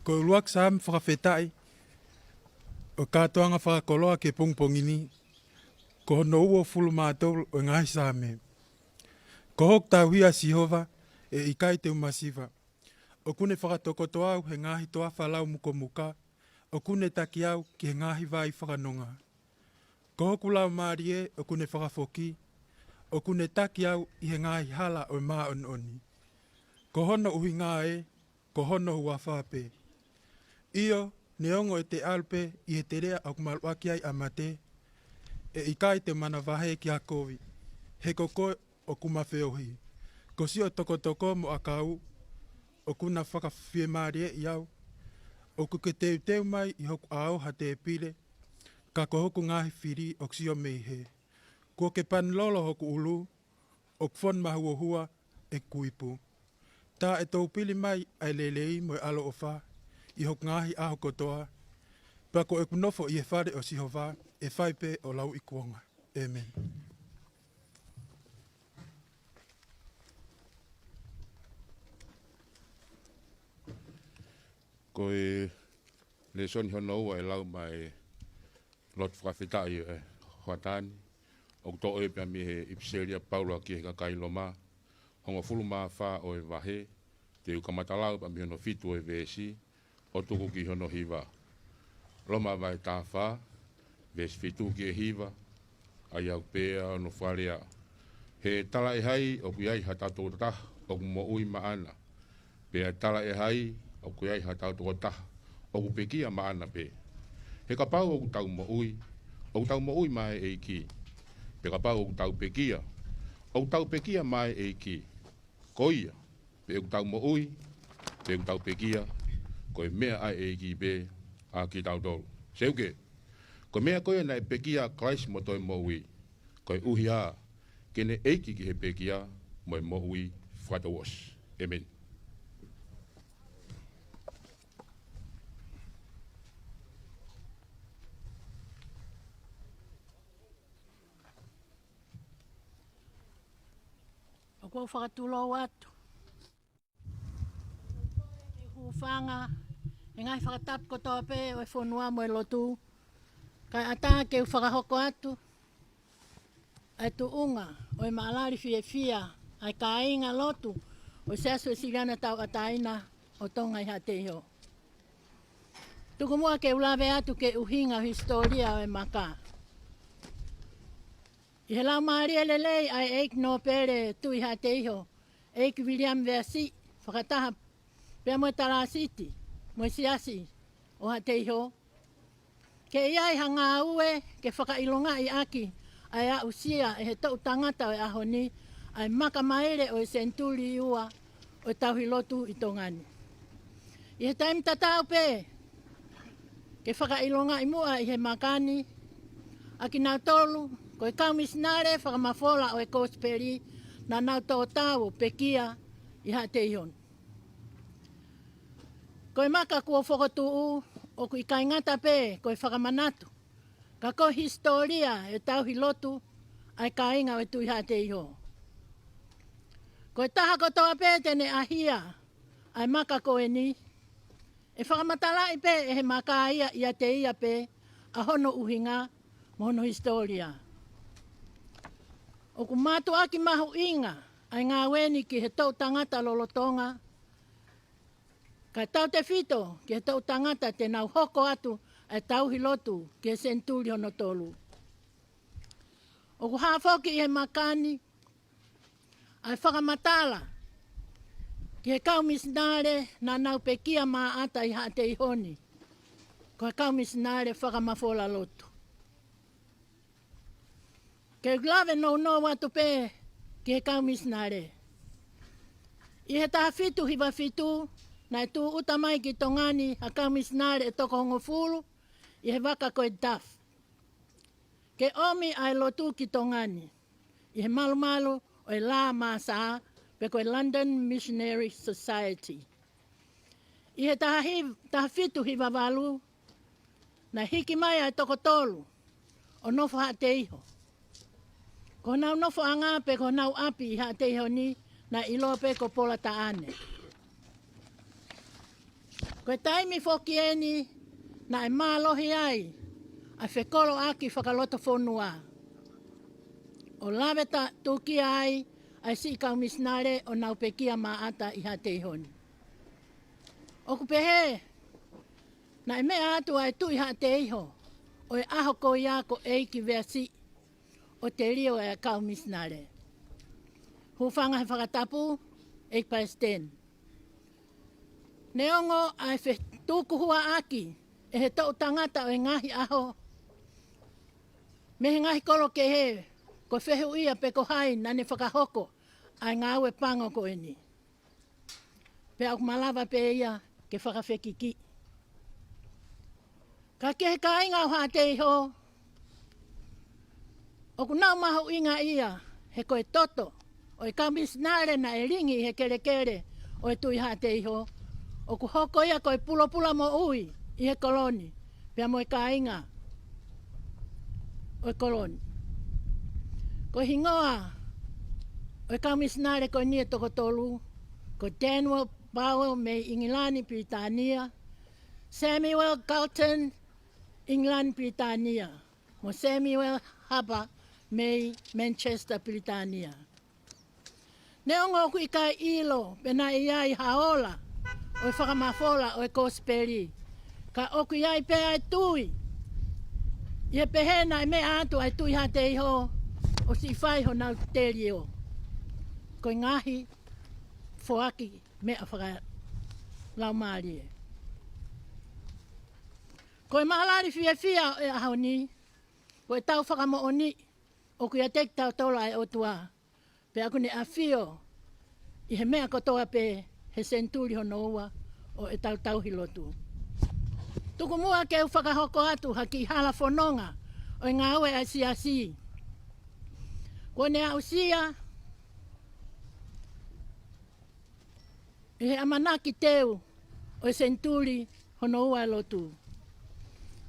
Ko luak sam whakawhetai. O katoanga whakakoloa ke pongpongini. Ko hono ua fulu mātou o ngahi sāme. Ko hok tau hia sihova e ikai te umasiva. O kune whakatokoto au he ngahi toa whalau muko muka. O kune taki au ki he ngahi vai whakanonga. Ko hoku lau maarie o kune whakafoki. O kune taki au i he ngahi hala o maa on oni. Ko hono uhi ngā e, ko hono hua whape. Io, ne ongo e te alpe i he te rea au kumaluaki ai amate. E ikai te mana wahe ki a kovi. He kokoe o kumawheohi. Ko si o toko mo akau. O kuna whakawhie maarie i au. O kuke teu mai i hoku au ha te pile. Ka ko hoku ngahi whiri o ksio meihe. Ko ke pan lolo hoku ulu. O kwhon mahuahua e kuipu. Tā e tau pili mai ai lelei mo e alo o wha. I hoku ngahi aho kotoa. Pako e kunofo i e whare o sihova. E whaipe o lau i kuonga. Amen. Ko e le soni hono ua e lau mai Lotu Fakatāpui e Huatani. O to e pia mi he ipseria Paula ki he kakailoma. Honga fulu maa wha o e wahe. Te ukamatalau pa mi hono fitu e vesi. O tuku ki hono hiva. Loma vai tā wha. Vesi fitu ki e hiva. Ai au pēa no wharea. He tala e hai o kui ai hatato tata. O ku mo ui maana. Pēa tala e hai o kui ai hatato tata. O ku pekia maana pē. He ka pau o ku tau mo ui. O ku tau mo ui mai e ki. Pe ka pau o ku tau pekia. O ku tau pekia mai e ki. Ko ia. Pe ku tau mo ui. Pe ku tau pekia. Ko e mea ai e ki pe. A ki tau tolu. Seuke. Ko mea koe na e pekia Christ mo toi mo ui. Ko e uhi a. Kene eiki ki he pekia. Mo e mo ui. Whatawas. Amen. O kua whakatulo atu. E huwhanga, e ngai whakatapu kotoa pe o e whonua mo e lotu. Kai ata ke u whakahoko atu. Ai tu unga, o e maalari fia, ai ka inga lotu, o se asu e siriana tau ataina, o tonga i ATEIHO. Tuku mua ke ulawe atu ke uhinga historia o e Maka. I he lau maari lelei ai eik no pere tu i ATEIHO, eik William Versi, whakataha pia mo tala siti, mo siasi o ATEIHO. Ke iai hanga ue ke whakailonga i aki, ai a usia e he tau tangata o e ahoni, ai Maka maere o e SENITULI ua o e tauhi Lotu i tongani. I he taim tatau pe, ke whakailonga i mua i he makani, aki nau tolu, ko e kau MISINALE whakamafola o e kosperi na nau tō tāu pekia i ATEIHO. Ko e Maka kua whakatuu o ku i kaingata pe ko e Fakamanatu. Ka ko historia e tauhi Lotu ai kainga o e tui ATEIHO. Ko e taha kotoa pe tene ahia ai Maka ko e ni. E whakamatala i pe e he Maka ia i ATEIHO pe a hono uhinga mo hono historia. O ku mātu aki mahu inga, ai ngā weni ki he tau tangata lolotonga. Kai tau te whito ki he tau tangata te nau hoko atu ai tauhi Lotu ki he SENITULI hono tolu. O ku hāwhoki i he makani, ai whakamatala ki he kau MISINALE na nau pekia maa ata i ATEIHO ni. Ko he kau MISINALE whakamafola Lotu. Ke glave no watu pe ki he kau MISINALE. I he taha fitu hiwa fitu, na e tu utamai ki tongani a kau MISINALE e toko hongo fulu, i he waka koe daf. Ke omi ai Lotu ki tongani, i he malu malu o e la masa pe koe London Missionary Society. I he taha fitu hiwa walu, na hiki mai ai toko tolu, o nofo ATEIHO. Ko nau nofo anga pe ko nau api i ATEIHO ni na ilo pe ko pola taane. Koe taimi foki eni na e mālohi ai a whekolo aki whakaloto whonua. O lawe ta tuki ai ai si kau misinale o nau pekia maata i ATEIHO. O kupehe na e mea atu ai tu i ATEIHO o e aho ko ia ko eiki versi o te rio e kau misinale. Hufanga he Fakatāpui, 8/10. Neongo ai whe tuku hua aki e he tau tangata o e ngahi aho. Me he ngahi kolo ke he, ko whehu ia pe ko hai nane whakahoko ai ngā ue pango ko eni. Pe au malawa pe ia ke whakawhekiki. Ka ke he ka inga o ATEIHO, o ku nau mahu inga ia he koe toto, o e ka misinale na e ringi he kere kere o e tui ATEIHO, o ku hoko ia koe pula pula mo ui i he koloni, pia mo e ka inga o e koloni. Ko hingoa, o e ka misinale koe nia toko tolu, ko Daniel Powell me Ingilani Britania, Samuel Galton England Britania, mo Samuel Haba me Manchester Britania. Neongo ku i kai ilo pena ia i haola o e whakamafola o e kosperi. Ka oku iai pe ai tui. Ia pehena i me atu ai tui ATEIHO o si whaiho nau teri o. Ko i ngahi foaki me a whaka laumari e. Ko i mahalari fia e aho ni. Ko e tau whakamo o ni. O ku ia tek tau tola e otua. Pe aku ne a fio. I he mea kotoa pe he SENITULI hono ua o e tau hi Lotu. Tuku mua ke u whakahoko atu haki hala whanonga o ngā ue a siasi. Ko ne au sia i he amanaki teu o e SENITULI hono ua e Lotu.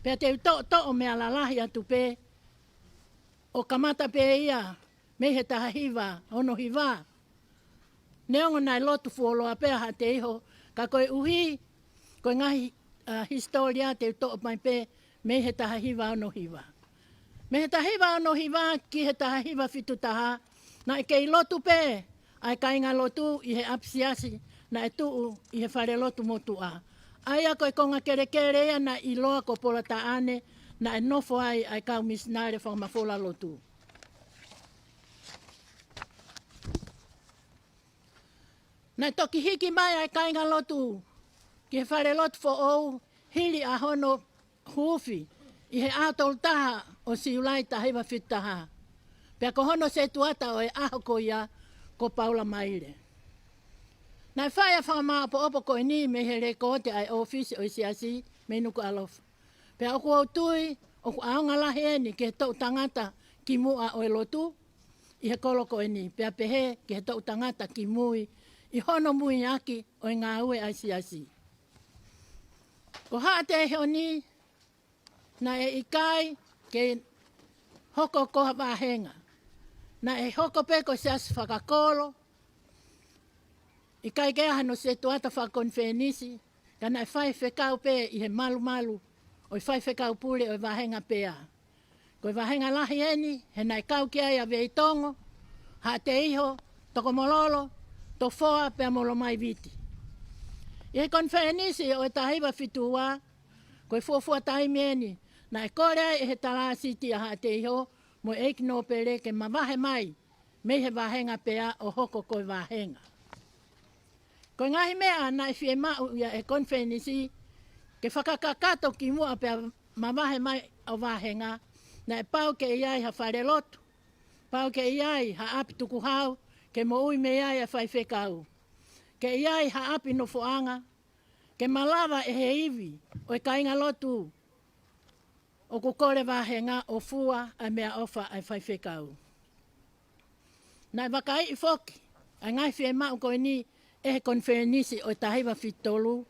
Pea teu to o mea lalahi atu pe o kamata pe ia me he taha hiva hono hiva. Neongo nai Lotu fuoloa pea ATEIHO ka koe uhi koe ngahi historia te to mai pe me he taha hiva ono hiva. Me he taha hiva ono hiva ki he taha hiva fitu taha na e kei Lotu pe ai kainga Lotu i he apsiasi na e tuu i he whare Lotu motua. Aia koe konga kere kere ia na i loa ko pola taane na e nofo ai kau misinale whakamafola Lotu. Na toki hiki mai ai kainga Lotu ki he whare Lotu fo ou hili a hono hufi i he ātol taha o siulai tahiwa whitaha. Pea ko hono se tuata o e aho ko ia ko Paula Maire. Nai whaia whamaa po opo ko ni me he rekote ai ofisi o isiasi me nuku alofa. Pea oku au tui, oku aonga lahi eni ke he tau tangata ki mua o e Lotu i he kolo ko ni. Pea pehe ke he tau tangata ki mui i hono mui aki o ngā ue ai siasi. Ko ATEIHO ni na e ikai ke hoko koha wahenga. Na e hoko pe ko siasi whakakolo. Ikai ke aha no se tuata whakonfenisi. Ka na e whai whekau pe i he malu malu. O i whai whekau pule o i wahenga pea. Ko i wahenga lahi eni he na i kau ki ai a veitongo. ATEIHO, toko mololo. To foa pe molo mai viti. I he konfenisi o e tahiwa fitua, ko e fuafua taimieni, na e kore e he tala siti a ATEIHO, mo eiki no pere ke mawahe mai, me he wahenga pea o hoko ko i wahenga. Ko ngahi mea na e fie mau ia e konfenisi, ke whakakakato ki mua pea mawahe mai o wahenga, na e pau ke iai ha whare Lotu, pau ke iai ha api tuku hau, ke mo ui me iai a whai whekau. Ke iai ha api no foanga, ke malawa e he iwi, o e kainga Lotu, o kukore wahenga o fua a mea ofa a whai whekau. Nai wakai i whoki, a ngai whie mau koe ni e he konfenisi o tahiwa fitolu,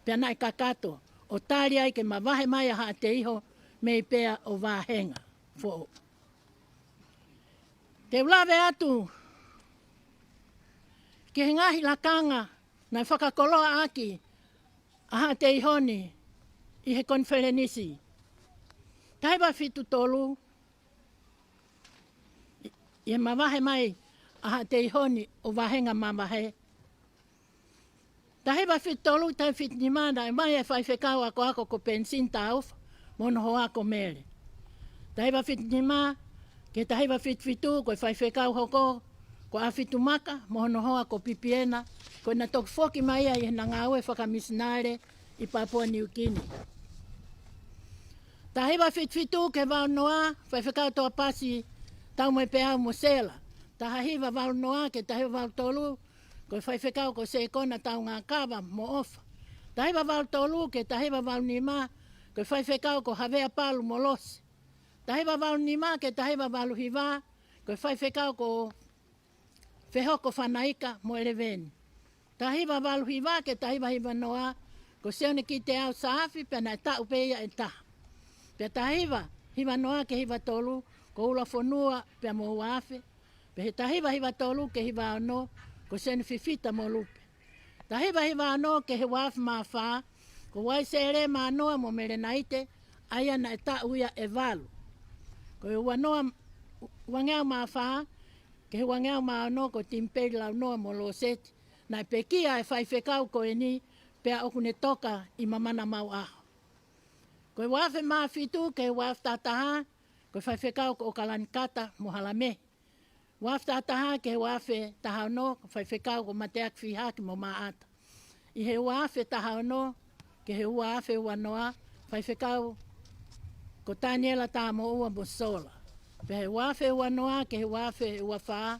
pia nai kakato, o tari ai ke mawahe mai a ATEIHO me i pea o wahenga. Fo. Te ulawe atu, ke he ngahi lakanga, nai whakakoloa aki, aha te ihoni i he konferenisi. Taiwa fitu tolu i he mawahe mai aha te ihoni o wahenga mawahe. Taiwa fitu tolu tai fitu ni mana e mai e whaifekau ako ko pensin taufa mono ho ako mere. Taiwa fitu ni ma ke taiwa fitu ko e whaifekau hoko ko a fitu Maka mono ho ako pipiena ko na tok foki mai e na ngau e whakamisinale i Papua New Guinea. Tahiwa fitu ke wau noa, whaiwhekau toa pasi tau mai pēau mo sela. Tahiwa wau noa ke tahiwa wau tolu, ko whaiwhekau ko se kona tau ngā kawa mo ofa. Tahiwa wau tolu ke tahiwa wau nima, ko whaiwhekau ko hawea palu mo losi. Tahiwa wau nima ke tahiwa wau hiwa, ko whaiwhekau ko whehoko whanaika mo eleveni. Tahiwa wau hiwa ke tahiwa hiwa noa, ko seone ki te au saafi pena e tau peia e taha. Pea tahiwa, hiwa noa ke hiwa tolu, ko ula whanua pea mo huafe. Pea he tahiwa hiwa tolu ke hiwa ano, ko seone fifita mo lupe. Tahiwa hiwa ano ke he wafe maa whaa, ko wai se ere maa noa mo mere naite, aia na e tau ia e walu. Ko he wanoa wangau maa whaa, ke he wangau maa ano ko timperi lau noa mo lo seti, na e pekia e whaifekau ko e ni, pea oku ne toka i mamana mau aho. Koe wafe maa fitu ke wafe tataha, koe whaifekau ko o kalanikata mo halame. Wafe tataha ke wafe tahano, ko whaifekau ko mateak whihaki mo maata. I he wafe tahano, ke he wafe wanoa, whaifekau ko Daniela tā mo ua mo sola. Pe he wafe wanoa ke he wafe wafaa,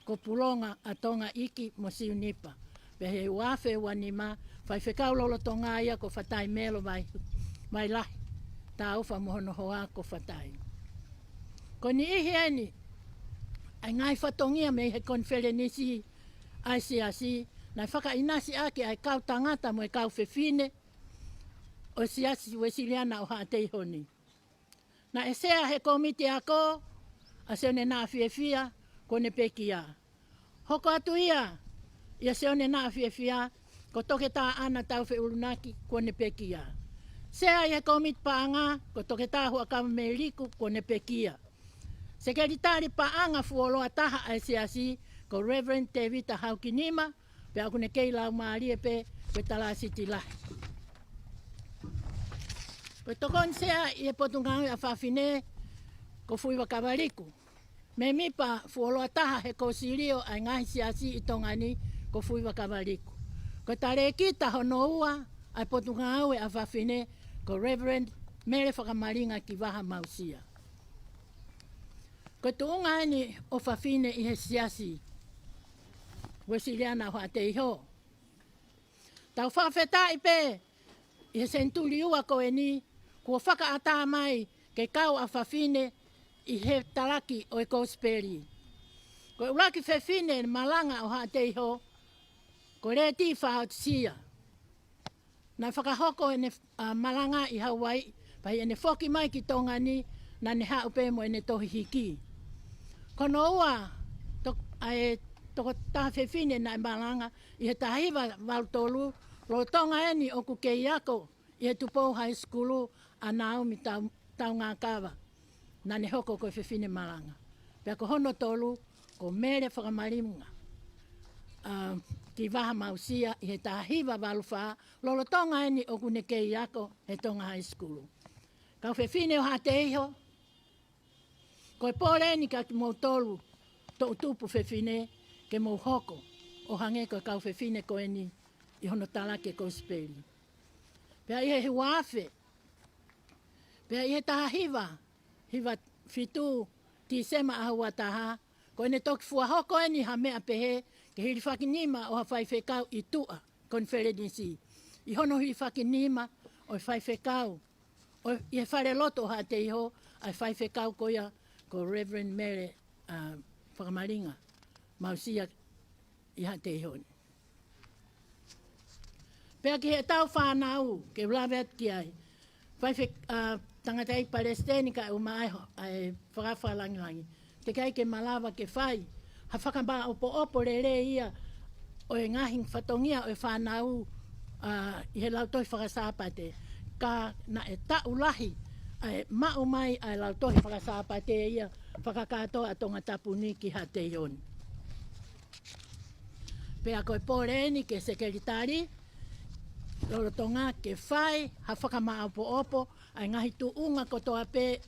ko pulonga atonga iki mo siunipa. Pe he wafe wanima, whaifekau lolo tonga ia ko whatai melo mai lahi. Tā uwha mohono hoa ko whatai. Ko ni ihi eni, ai ngai whatongia me he konferenisi ICRC, nai whakainasi ake ai kau tangata mo e kau whewhine, o siasi wesiliana o ATEIHO ni. Na e sea he komiti ako, a seone nā whiewhia, ko ne pekia. Hoko atu ia seone nā whiewhia, ko toke tā ana tau whi urunaki, ko ne pekia. Sea i he komiti paanga, ko toke tā hua kama me riku, ko ne pekia. Sekeritari paanga fuoloa taha ai siasi, ko Reverend Tevita Haukinima, pe aku ne kei lau maarie pe tala siti lahi. Pe tokon sea i e potungangu a whawhine, ko fui wakawariku. Me mipa fuoloa taha he ko sirio ai ngahi siasi i tongani, ko fui wakawariku. Ko tare kita hono ua, ai potungangu a whawhine, ko Reverend mere whakamaringa ki waha mausia. Ko tuunga ni o whawhine i he siasi, Wesiliana ho ATEIHO. Tau whawhetai pe, i he SENITULI ua ko e ni, kua whakaata mai ke kau a whawhine i he taraki o e kosperi. Ko uraki whawhine malanga o ATEIHO, ko reti whaotisia. Na whakahoko e ne malanga i Hawaii, pai e ne whoki mai ki tonga ni, na ne haupe mo e ne tohi hiki. Kono ua, toko taha whewhine na malanga, i he tahiwa waltolu, lo tonga eni o ku kei ako, i he tupou high schoolu, a Naomi tau ngā kawa, na ne hoko ko whewhine malanga. Pea ko hono tolu, ko mere whakamaringa. Ki waha mausia, i he tahiwa waluwha, lolo tonga eni o ku ne kei ako, he tonga high schoolu. Kau whewhine o ATEIHO, ko e pōre ni ka ki mō tolu, to utupu whewhine, ke mō hoko, o hange ko kau whewhine ko eni, i hono talake ko speli. Pea i he wafe, pea i he taha hiwa fitu, ti sema ahua taha, ko ene toki fua hoko eni ha mea pehe, ke hiri whakinima o ha whaiwhekau i tua, konferenisi. I hono hiri whakinima o whaiwhekau, o i he whare loto ha ATEIHO, ai whaiwhekau ko ia, ko Reverend Mere Whakamaringa, mausia i ATEIHO. Pea ki he tau whanau, ke ulawe atu ki ai, tangata i Palestinika o maaeho, ai whakawhalangilangi. Te kai ke malawa ke whai, ha whakamba opo re ia, o e ngahi whatongia o e whanau I he lau toi whakasāpate. Ka na e taulahi ai mau mai ai lau toi whakasāpate ia whakakatoa atonga tapuni ki ATEIHO. Pea koe pōreni ke sekeritari, lolotonga ke whai, ha whakamaapo opo, ai ngahi tu unga kotoa pe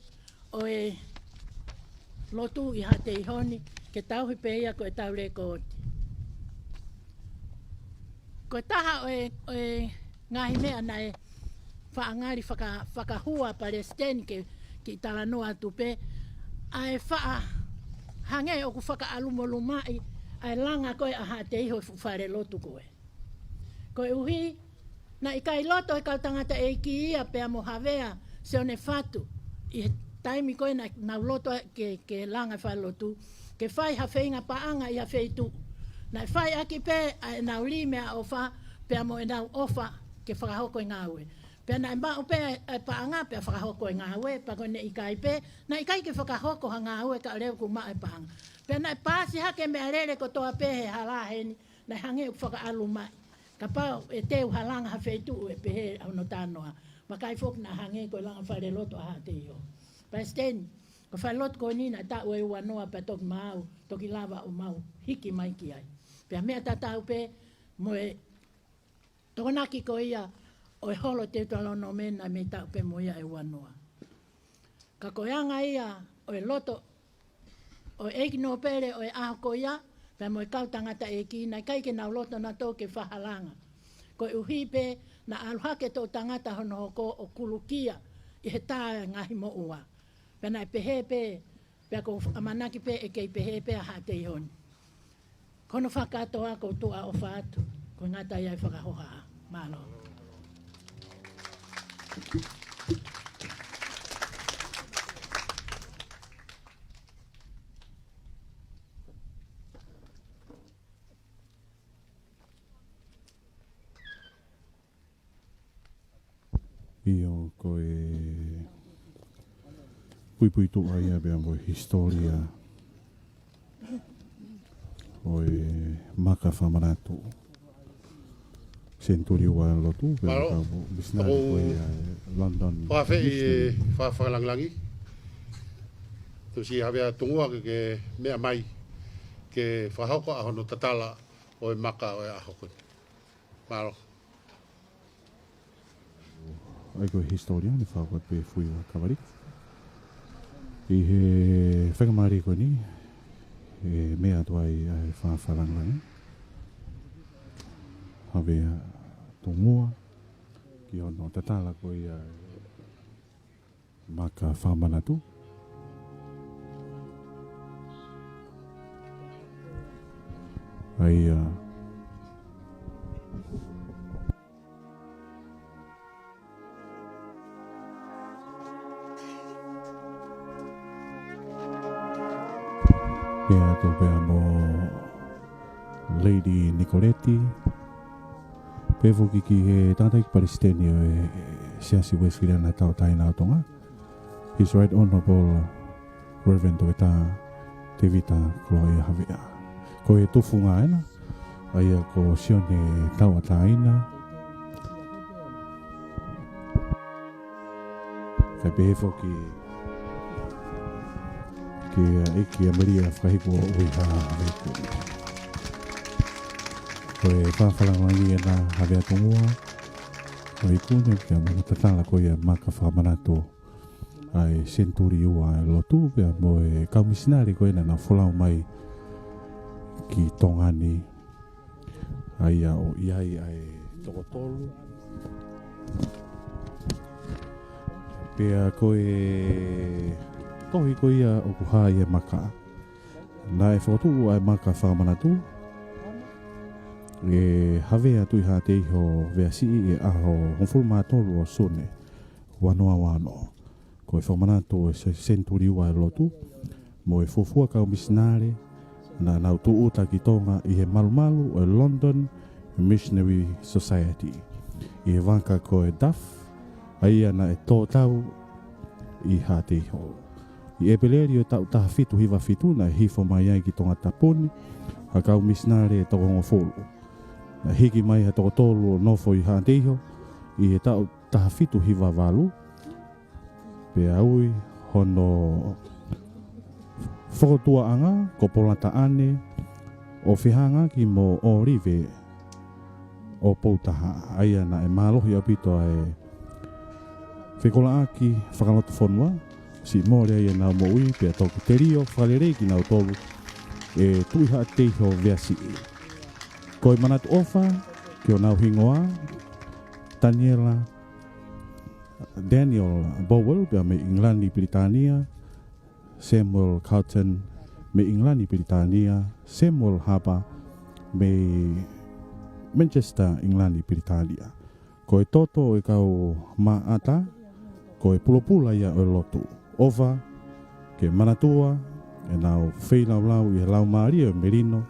o e Lotu i ATEIHO ke tauhi pe ia koe taure kooti. Koe taha o e ngahi mea na e whaangari whakahua Palestine ki talanoa tupe, ai wha hange o ku whakaalumolumai, ai langa koe a ATEIHO whare Lotu koe. Koe uhi, na ikai loto e kau tangata e ki ia pea mo hawea se one whatu. I taimi koe na loto ke langa whai Lotu, ke whai hawheinga paanga i hawheitu. Na whai aki pe a nau li mea ofa, pea mo e nau ofa ke whakahoko i ngāwe. Pea na mbao pe a paanga pea whakahoko i ngāwe, pa koe ne ikai pe, na ikai ke whakahoko ha ngāwe ka reo ku maa e paanga. Pea na pāsi hake mea rere ko toa pe he halaheni, na hange u whakaalu mai. Ka pau e teu halanga hawheitu e pehe au no tānoa. Makai fok na hange koe langa whare Loto a ATEIHO. Palestine, ko whai Lotu koe nina ta ue ua noa pa toki mau, toki lava o mau, hiki mai ki ai. Pea mea tatau pe, mo e tonaki ko ia, o e holo te utalono mena me tau pe mo ia e ua noa. Ka koeanga ia, o e Loto, o e eiki no pere, o e aho ko ia, pea mo e kau tangata e ki, nai kai ke nau Loto na tō ke whahalanga. Ko e uhipe, na aluhake tō tangata hono hoko o kulukia, i he tāia ngahi mo ua. Pea nai pehe pe, pea ko amanaki pe e kei pehe pe a ATEIHO. Kono whakatoa ko tua o whātu, ko ngata iai whakahoha. Malo. Io koe pui tu aia bea mo historia o e Maka Fakamanatu. SENITULI wa Lotu bea ka mo MISINALE koe London. Whawhi i whawhalanglangi. Tusi hawea tungua ke mea mai ke whahoko a hono tatala o e Maka o e ahokun. Malo. Ai koe historia ni whakot pe fui wa kawari. I he whakamari koe ni, e mea tuai ai whawhalanglangi. Hawea tungua ki ono tatala koe Maka Fakamanatu. Ai pea to pea mo Lady Nicoletti pevo ki he tata ki Palestine e siasi Westfield na tau taina tonga. His Right Honorable Reverend Toeta Tevita Chloe Havea. Ko e tofunga ena, aia ko sione tau ataina. Kai pevo ki eki a Maria whakahiko o iha haweku. Ko e whawhalangangi ena hawea tongua. Ko e kune kia mga tatala ko ia Maka Fakamanatu. Ai SENITULI ua e Lotu pia mo e kau MISINALE ko ena na wholau mai ki tongani. Ai a o iai ai tokotolu. Pia ko e tohi ko ia o kuha ia Maka. Na e whakatu ai Maka Fakamanatu. E hawea tui ATEIHO vea sii e aho honfulu mātolu o sone. Wanoa wano. Ko e Fakamanatu e SENITULI ua e Lotu. Mo e fufua kau MISINALE. Na nau tuu ta ki tonga i he malumalu o London Missionary Society. I he wanka ko e DAF. Aia na e tō tau i ATEIHO. I epeleri o tau taha fitu hiwa fitu na hifo mai ai ki tonga taponi, ha kau MISINALE e tokongo folu. hiki mai ha toko tolu nofo I ATEIHO I he tau tahafitu hiwa walu pe aui hono whokotua anga ko polata ane o whihanga ki mo o rive o poutaha aia na e malohi apito e whikola aki whakalotu whonua si mōre aia nau mo ui pe toku te rio whalerei ki nau tolu e tuiha ATEIHO veasi ko I manatu ofa ki o nau hingoa Daniel Bowell pe me Inglani Britania Samuel Carlton me Inglani Britania Samuel Harper me Manchester Inglani Britania ko e toto e kau maata ko e pulopula ia o Lotu ova ke manatua e nau whailau I lau Maria Merino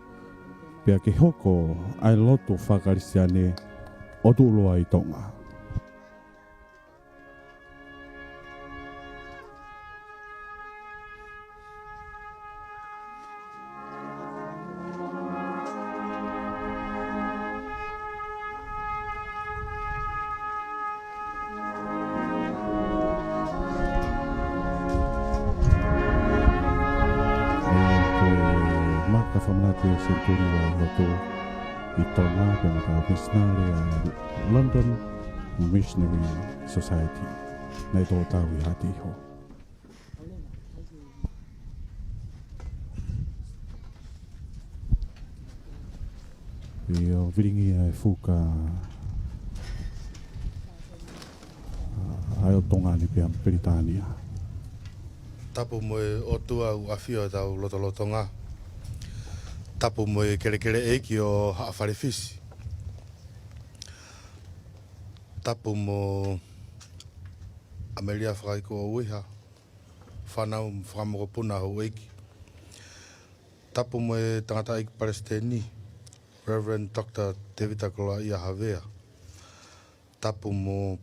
pea ke hoko ai Lotu whakarisiane o tuuloa I tonga. Maka Fakamanatu SENITULI wa Lotu I tonga pe maka MISINALE London Missionary Society na ito tawi ATEIHO. Iyo viringi ai fuka ai o tonga ni pe Britania. Tapu mo o tua u afio tau lotolotonga. Tapu mo kere eiki o haafarefisi. Tapu mo Amelia whakaiko o uiha. Whanau whakamokopuna ho eiki. Tapu mo tangata eiki Palestini. Reverend Dr. David Akoloa ia Havea. Tapu mo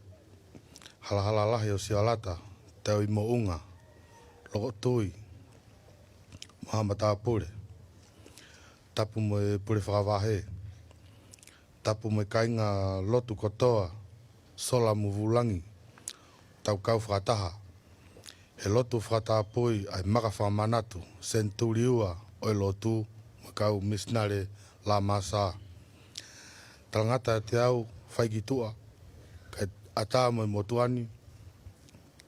halahala lahi o sialata. Teo I mo unga. Loko tui. Fakatāpui. Tapu mo pure whakawahe. Tapu mo kainga Lotu kotoa. Sola muvulangi. Tau kau whakataha. He Lotu Fakatāpui ai Maka Fakamanatu. SENITULI ua o Lotu. Kau MISINALE L.M.S. Talangata te au whaikitua. Kai ata mo motuani.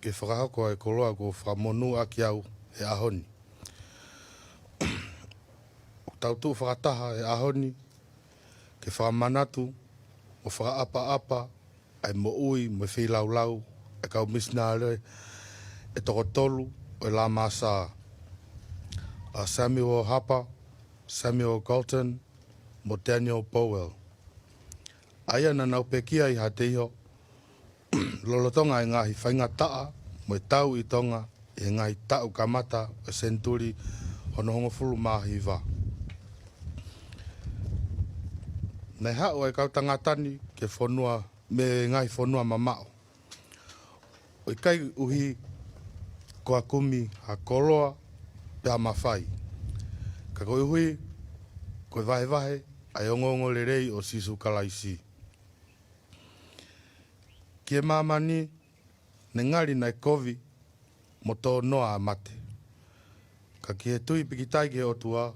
Ke whakahako ai koloa ko whakamonu aki au he ahoni. Tautu whakataha e ahoni ke Fakamanatu o whakaapa ai mo ui mo whilaulau e kau MISINALE e toko tolu o L.M.S. Samuel Harper, Samuel Carlton, mo Daniel Bowell. Aia na nau pekia I ATEIHO lolotonga e ngahi whainga taa mo tau I tonga e ngahi tau kamata o SENITULI hono hongo fulu mahiwa. Nei hao e kau tangatani ke whonua me ngai whonua mamao. O I kai uhi koa kumi ha koloa pe a mawhai. Ka koe uhi koe vahe ai ongongo le rei o sisu kalaisi. Kie mamani ne ngari nai kovi mo tō noa a mate. Ka ki he tui pikitai ke otua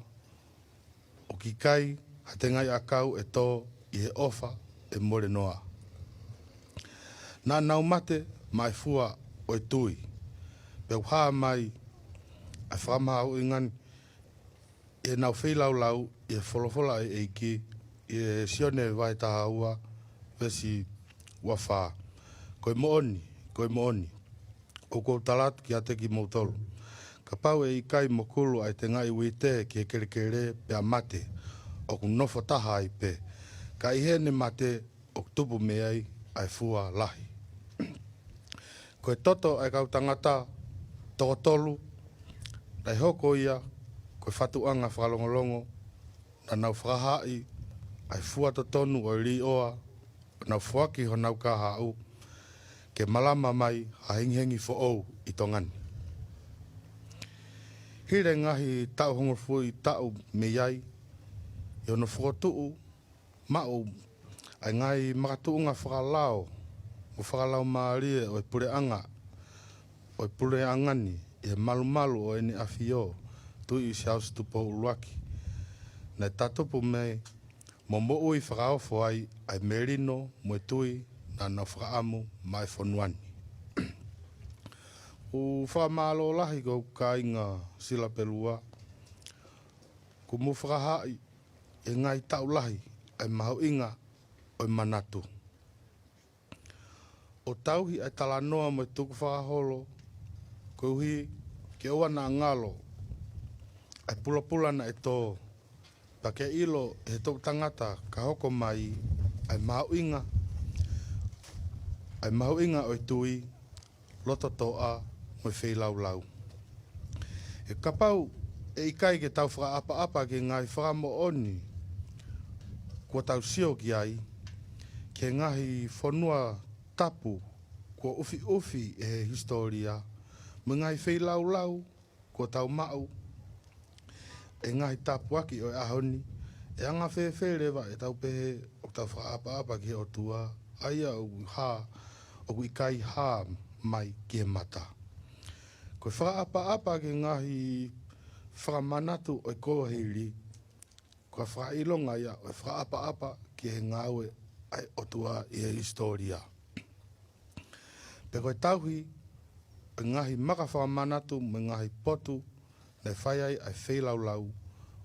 o ki kai ha te ngai akau e tō I he ofa e more noa. Nā nau mate mai fua o e tui. Peu haa mai ai whamaha o ingani e nau whilaulau I e wholofola e eiki I e sione vai taha ua vesi ua whaa. Koe mooni. O kou talatu ki ate ki mautolu. Ka pau e ikai mokulu ai te ngai uite ki he kerekere pe a mate. O ku nofo taha ai pe. Ka ihene mate o tupu me ai fua lahi. Koe toto ai kau tangata toko tolu. Dai hoko ia koe whatuanga whakalongolongo. Na nau whakahai ai fua to tonu o ri oa. Nau whaki ho nau ka hau. Ke malama mai ha hinghengi fo ou I tongani. Hire ngahi tau hongofui tau me iai. Iono whokotuu mao Ai ngai makatuunga whakalao, o whakalao maarie o e pureanga, o e pureangani, e malu o ene awhio, tui i siaus tupo uluaki. Nei tatupu me, mo mo ui whakaofo ai merino, mo e tui, na whakaamu, mai whonuani. O whakamalo lahi ko ka inga sila pelua, ko mo whakahai, e ngai tau lahi, ai mahu inga, o manatu. O tauhi ai talanoa mo e tuku whakaholo, ko hui ke oana ngalo, ai pula na e tō, pa ke ilo he tō tangata ka hoko mai, ai mahu inga o tui, loto toa mo e wheilau. E kapau e ikai ke tau whakaapa ke ngai whakamo oni, kua tau sio ki ai, ke ngahi whanua tapu, kua ufi e historia, mo ngai wheilau, kua tau mau, e ngahi tapu aki o e ahoni, e anga whewherewa e tau pehe o tau whaapa ki o tua, aia o ikai ha mai ki mata. Ko whaapa ki ngahi Fakamanatu o i kohiri, ko whailonga ia o whaapa ki he ngawe ai o tua i he historia. Pe koe tauhi, o ngahi Maka Fakamanatu me ngahi potu, nei whaiai ai wheilau,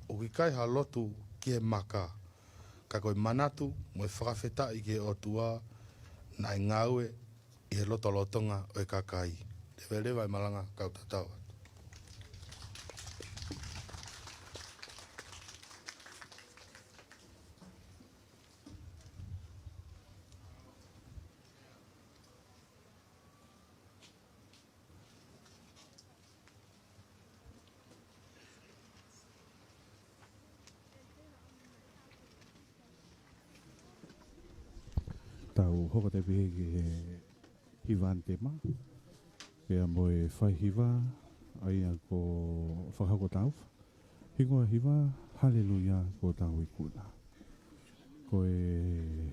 o ki kai ha Lotu ki he Maka, ka koe manatu mo e whakawhetai ki he o tua, na i ngawe i he lotolotonga o e kakai. Te lewa i malanga kau tatau. Tau hoko te pihe ki he hiwan te ma. Pea mo e whai hiwa, ai a ko whakako tau. Hingoa hiwa, haleluia ko tau i kuna. Ko e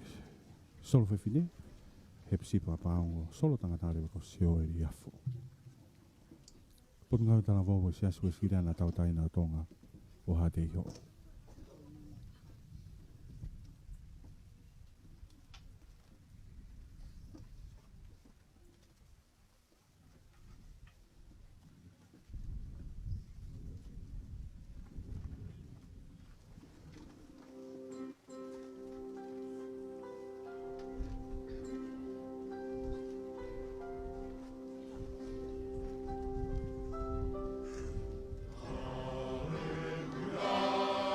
solo whewhine, he pisipa paongo, solo tangatare ko seo e riafo. Potu ngau tala vovo si asu e skirana tau taina o tonga o ATEIHO. Hallelujah.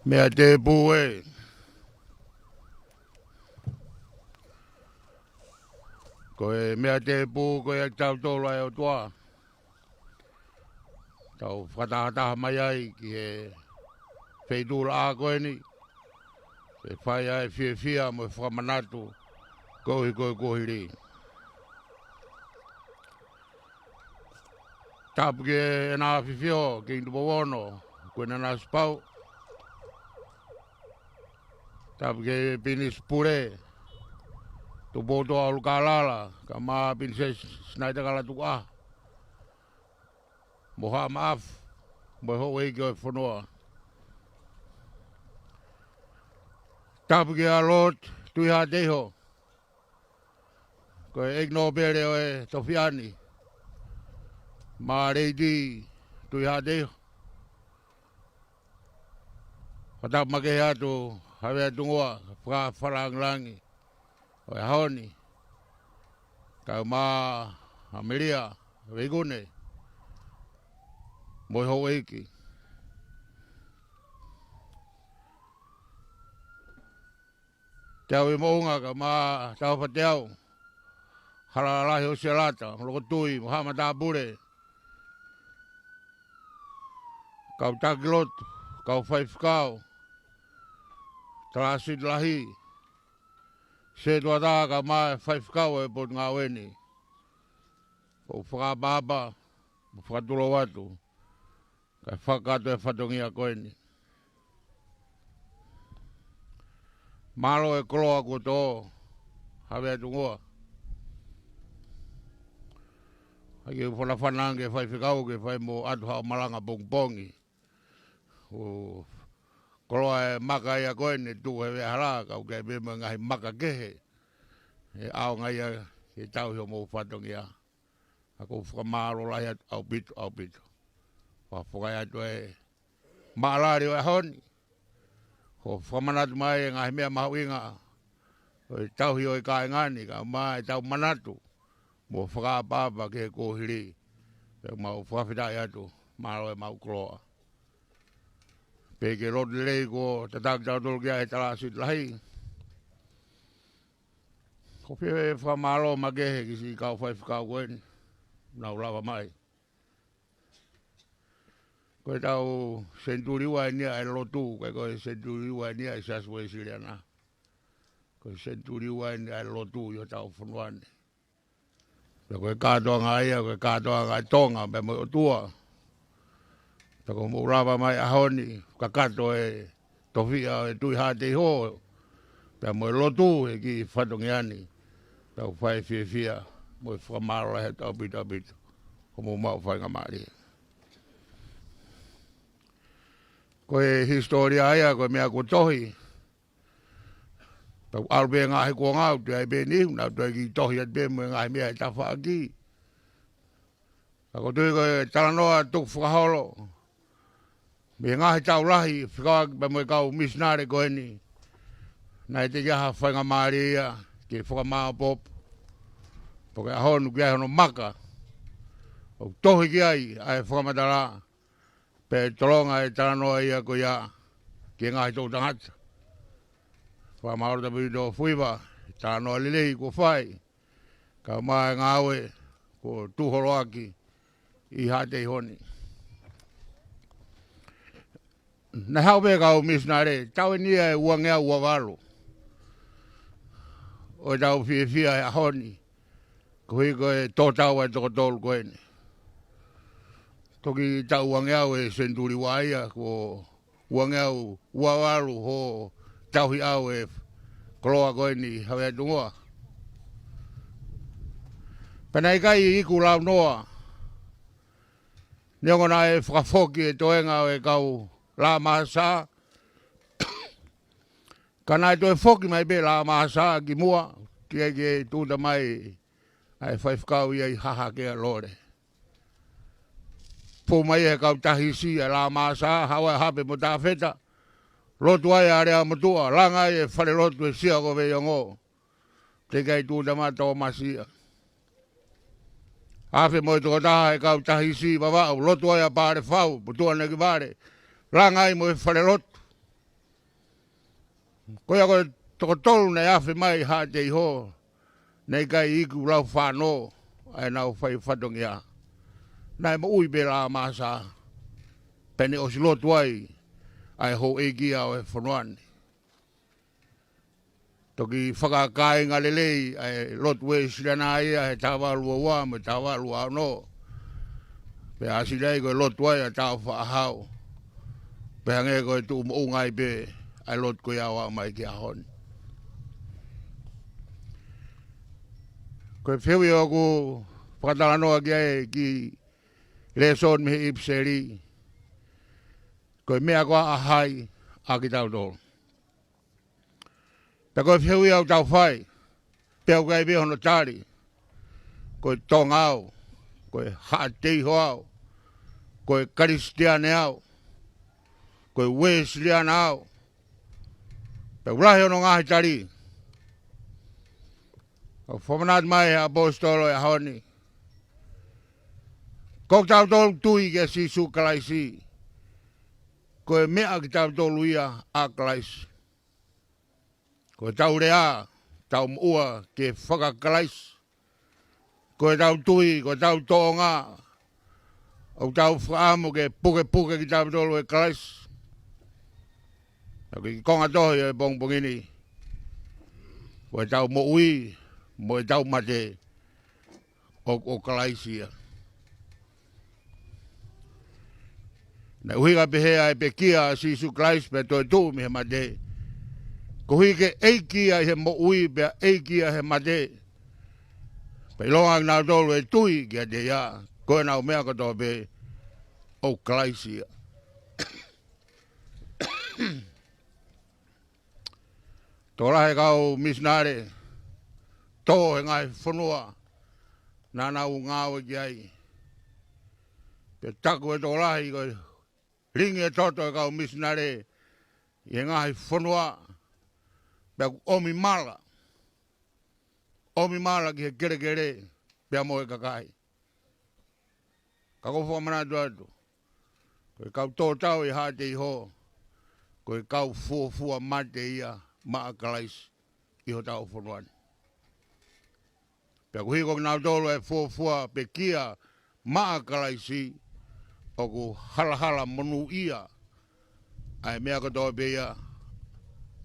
Mea te pue. Koe mea te pu koe tau tolu ai o toa. Tau whatahataha mai ai ki he wheidura a koe ni. Se whai ai fia mo Fakamanatu kohi kohiri. Tapu ke nā whiwhio ki ndu pawono koe nana spau. Tapu ke pinis pure. Tu boto au kalala ka ma pinses snaita kala tu ah. Moha maaf mo ho we go fonoa. Tapu ke alot tu ha deho. Ko igno bere o tofiani. Ma reidi tu ha deho. Patap make atu have tungwa fra faranglangi. O haoni. Ka ma Ameria vegune. Mo ho weki. Tau i mounga ka ma tau pateu. Halalahi o selata, Lokotui, Fakatāpui. Kau taki Lotu, kau whaifkau. Talasid lahi. Se tua tā ka ma whaifkau e pot ngā weni. O whakapapa, o whakatulo watu. Ka whakatu e whatongia koeni. Malo e koloa ko tō. Hawe atu ngoa. Hake whana whanange whaifkau ke whai mo atu hao malanga pongpongi. O koloa e maka ia koe ne tu e hara ka ke be ngai maka ke e au ngai e tau ho mo fatong ia ako whakamaro lai au bito wa whakai atu e maalari o e honi ho whamanatu mai ngai mea mahuinga o e tauhi o e kai ngani ka mai tau manatu mo whakapapa ke kohiri e mau whawhitai atu maro e mau kroa pe ke roti lei ko tatak tau tolu kia e talasit lahi ko pia e whamaro magehe kisi kau whai whakau koen nau lava mai ko tau SENITULI wa nia e Lotu ko SENITULI wa nia e saswe siriana ko SENITULI wa nia e Lotu yo tau whanuane ko katoa ngai ko katoa ngai tonga be mo tua ko mo lava mai ahoni ka kato e tofia e tui ATEIHO pe mo Lotu e ki whatongiani tau whai fia mo whamaro he tau bita ko mo mau whai ngamari ko e historia aia ko mea ko tohi tau albe ngahi ko ngau tu ai be ni na tu ki tohi at be mo ngahi mea ta wha aki ko tui ko talanoa tuk whakaholo me ngahi tau lahi whikawa be mo kau MISINALE ko eni na te jaha whai ngamari ia ki whakamao pop po ke ahonu ki ahono Maka o tohi ki ai whakamatara pe tolonga e talanoa ia ko ia ki ngahi tau tangata whamaro tapu do fuiva talanoa lilei ko whai ka mai ngawe ko tuhoroaki i ATEIHO ni na hau be kau MISINALE tau nia e uangea uawalo o tau fia e ahoni ko hi ko e tōtau e tokotolu ko ene toki tau uangeau e SENITULI waia ko uangeau uawaru ho tauhi au e koloa ko ene hawe atungoa penai kai iku lau noa neongona e whakafoki e toenga o e kau la mahasa kana e toe foki mai be la mahasa ki mua ki e ke tūta mai ai whaifkau ia i haha ke a lore. Po mai e kau tahisi e la mahasa hawa e hape mo ta feta lotu ai a rea motua langa e whare lotu e sia ko ve yongo te kai tūta mai tō masia hape mo e tō taha e kau tahisi babau lotu ai a pare whau putua neki pare langa i mo e whare lotu koia koe toko tolu nei afe mai ATEIHO nei kai iku lau whānō ai nau whai whatongia nai mo ui be la masa pene o si lotu ai ho e gia o e whanuane toki whakakai ngā lelei ai lotu e sirana ia he tawalu o wā me tawalu au no pe asirei koe lotu ai a tau whaahau pe hange koe tu mo ungai be ai lotu koe awa mai ki ahoni koe whiwi o ku whakatalanoa ki leson me ipseri koe mea koa ahai a ki tau tolu. Pe koe whiwi au tau whai, pe au kai behono tari, koe tonga au, koe ATEIHO au, koe Kristiane au, koe Wesleyan au, pe ulahi ono ngahi tari, o whamanat mai he apostolo e honi. Kok tau tolu tui ke sisu kalaisi. Koe mea ki tau tolu ia a kalaisi. Koe tau rea, tau mua ke whakakalaisi. Koe tau tui, koe tau toonga. O tau whaamu ke puke ki tau tolu e kalaisi. Ki konga tohi e pongpongini. Koe tau mo ui. Mo e tau mate o kalaisia. Na uhiga pehea e pe kia sisu kalais pe toi tuu mi he mate. Ko hike eikia he mo ui pe eikia he mate. Pe longa ngā tolu e tui kia te ia. Koe nau mea kato pe o kalaisia. Tola he kau misinare. Tō he ngai whanua. Nana u ngāwe ki ai. Pe taku e tola he koe. Ringi e toto e kau misinare. I he ngai whanua. Pe omi mala. Omi mala ki he kere kere. Pe mo e kakai. Kako Fakamanatu atu. Koe kau tōtau I ATEIHO. Koe kau fuafua mate ia Maka kalaisi iho tau whanuani. Pea kuhi kong nau tolu e fuafua pe kia Maka kalaisi o ku hala monu ia ai mea katoa pe ia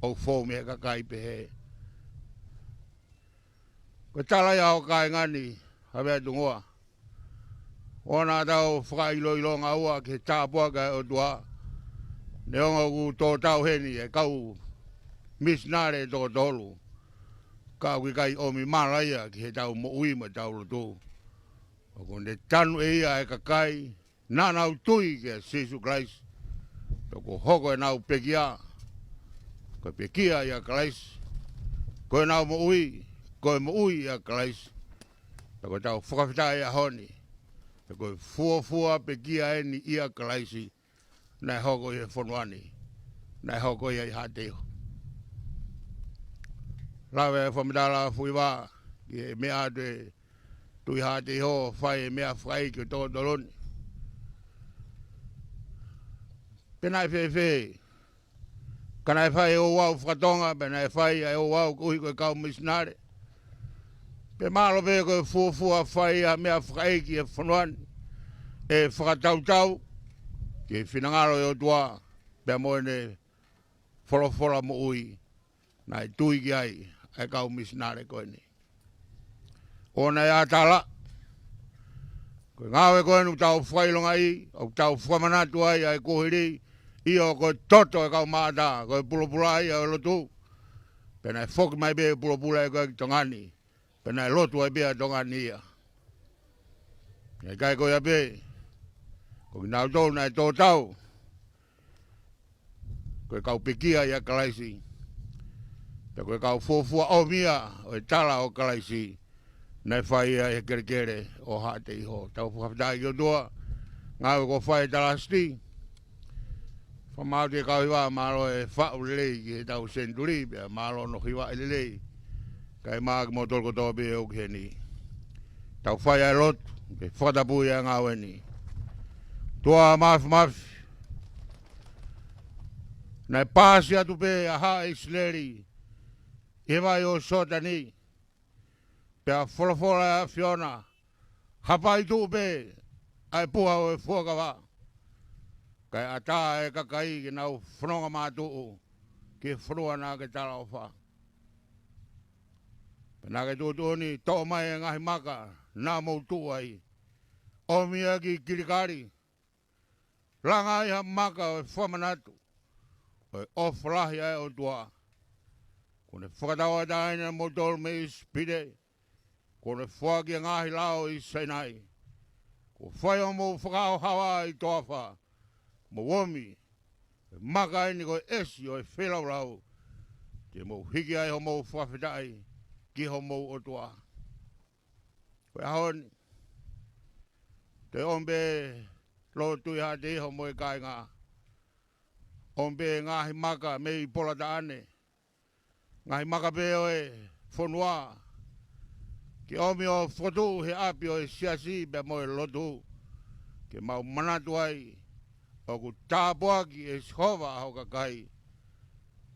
o fō mea kakai pe he. Koe tala ia o kai ngani hawea tungoa. Ona tau whakailo ngā ua ke tāpua kai o tua. Ne onga ku tō tau heni e kau misinare tō tolu. Kau ki kai omi malaia ki he tau mo ui ma tau Lotu. O ko ne tanu e ia e kakai nā nau tui ke Jesus Christ. Tō ko hoko e nau pekia. Ko pekia ia Christ. Ko e nau mo ui. Ko e mo ui ia Christ. Tō ko tau whakawhita ia honi. Tō ko fuafua pekia e ni ia Christ. Nai hoko i he whanuani. Nai hoko i ATEIHO. Lawe e whamitala fui wā. Ki e mea te tui ATEIHO whai e mea whai ki tō toroni. Penai whewhe. Kanai whai e o wau whakatonga. Penai whai e o wau kuhi koe kau misinare. Pe malo pe koe fuafua whai a mea whai ki e whanuani. E whakatautau. Ke whinangaro e o tua, pia moe ne whora mo ui, nai tui ki ai, ai kau misinare koe ni. Ona e atala, koe ngāwe koe nu tau whailonga I, o tau Fakamanatu ai, ai kohiri, I o koe toto e kau maata, koe pulopula ai, ai Lotu. Pena e whoki mai bea pulopula e koe ki tongani, pena e Lotu ai bea tongani ia. E kai koe a bea, ko nau tō nai tō tau. Koe kau pekia ia kalaisi. Pe koe kau fuafua o mia o e tala o kalaisi. Nai whai ia e kere kere o ATEIHO. Tau whakawhitai ki o tua. Ngāwe ko whai talasti. Whamauti e kau hiwa mālo e whau lelei ki he tau SENITULI. Pea mālo no hiwa e lelei. Kai maa ki mo tolko tō pe o ki he ni. Tau whai ai Lotu. Ke Fakatāpui e ngāwe ni. Tua mafi. Nai pāsi atu pe a haa Israeli. I vai o sota ni. Pea wholafola a Fiona. Hapai tu pe. Ai puha o e fuakawa. Kai a tā e kakai ki nau whanonga mātuu. Ki whanua nā ke tala o wha. Nā ke tūtu ni tō mai e ngahi Maka. Nā mou tū ai. Omia ki kirikari. Langa iha Maka o Fakamanatu. O oflahi ai o tua. Kone whakatawa taina motol me ispide. Kone whaki ngahi lao I senai. Ko whai o mo whakao hawa I toafa. Mo womi. Maka ini ko esi o e whelau lau. Te mo hiki ai ho mo whawhitai. Ki ho mo o tua. Koe ahoni. Te ombe Lotu I ATEIHO mo e kai ngā. Ombe ngahi Maka me I pola taane. Ngahi Maka pe o e whanua. Ke omi o whotu he api o e siasi pe mo e Lotu. Ke mau manatu ai. O ku tāpua ki e shova ho kakai.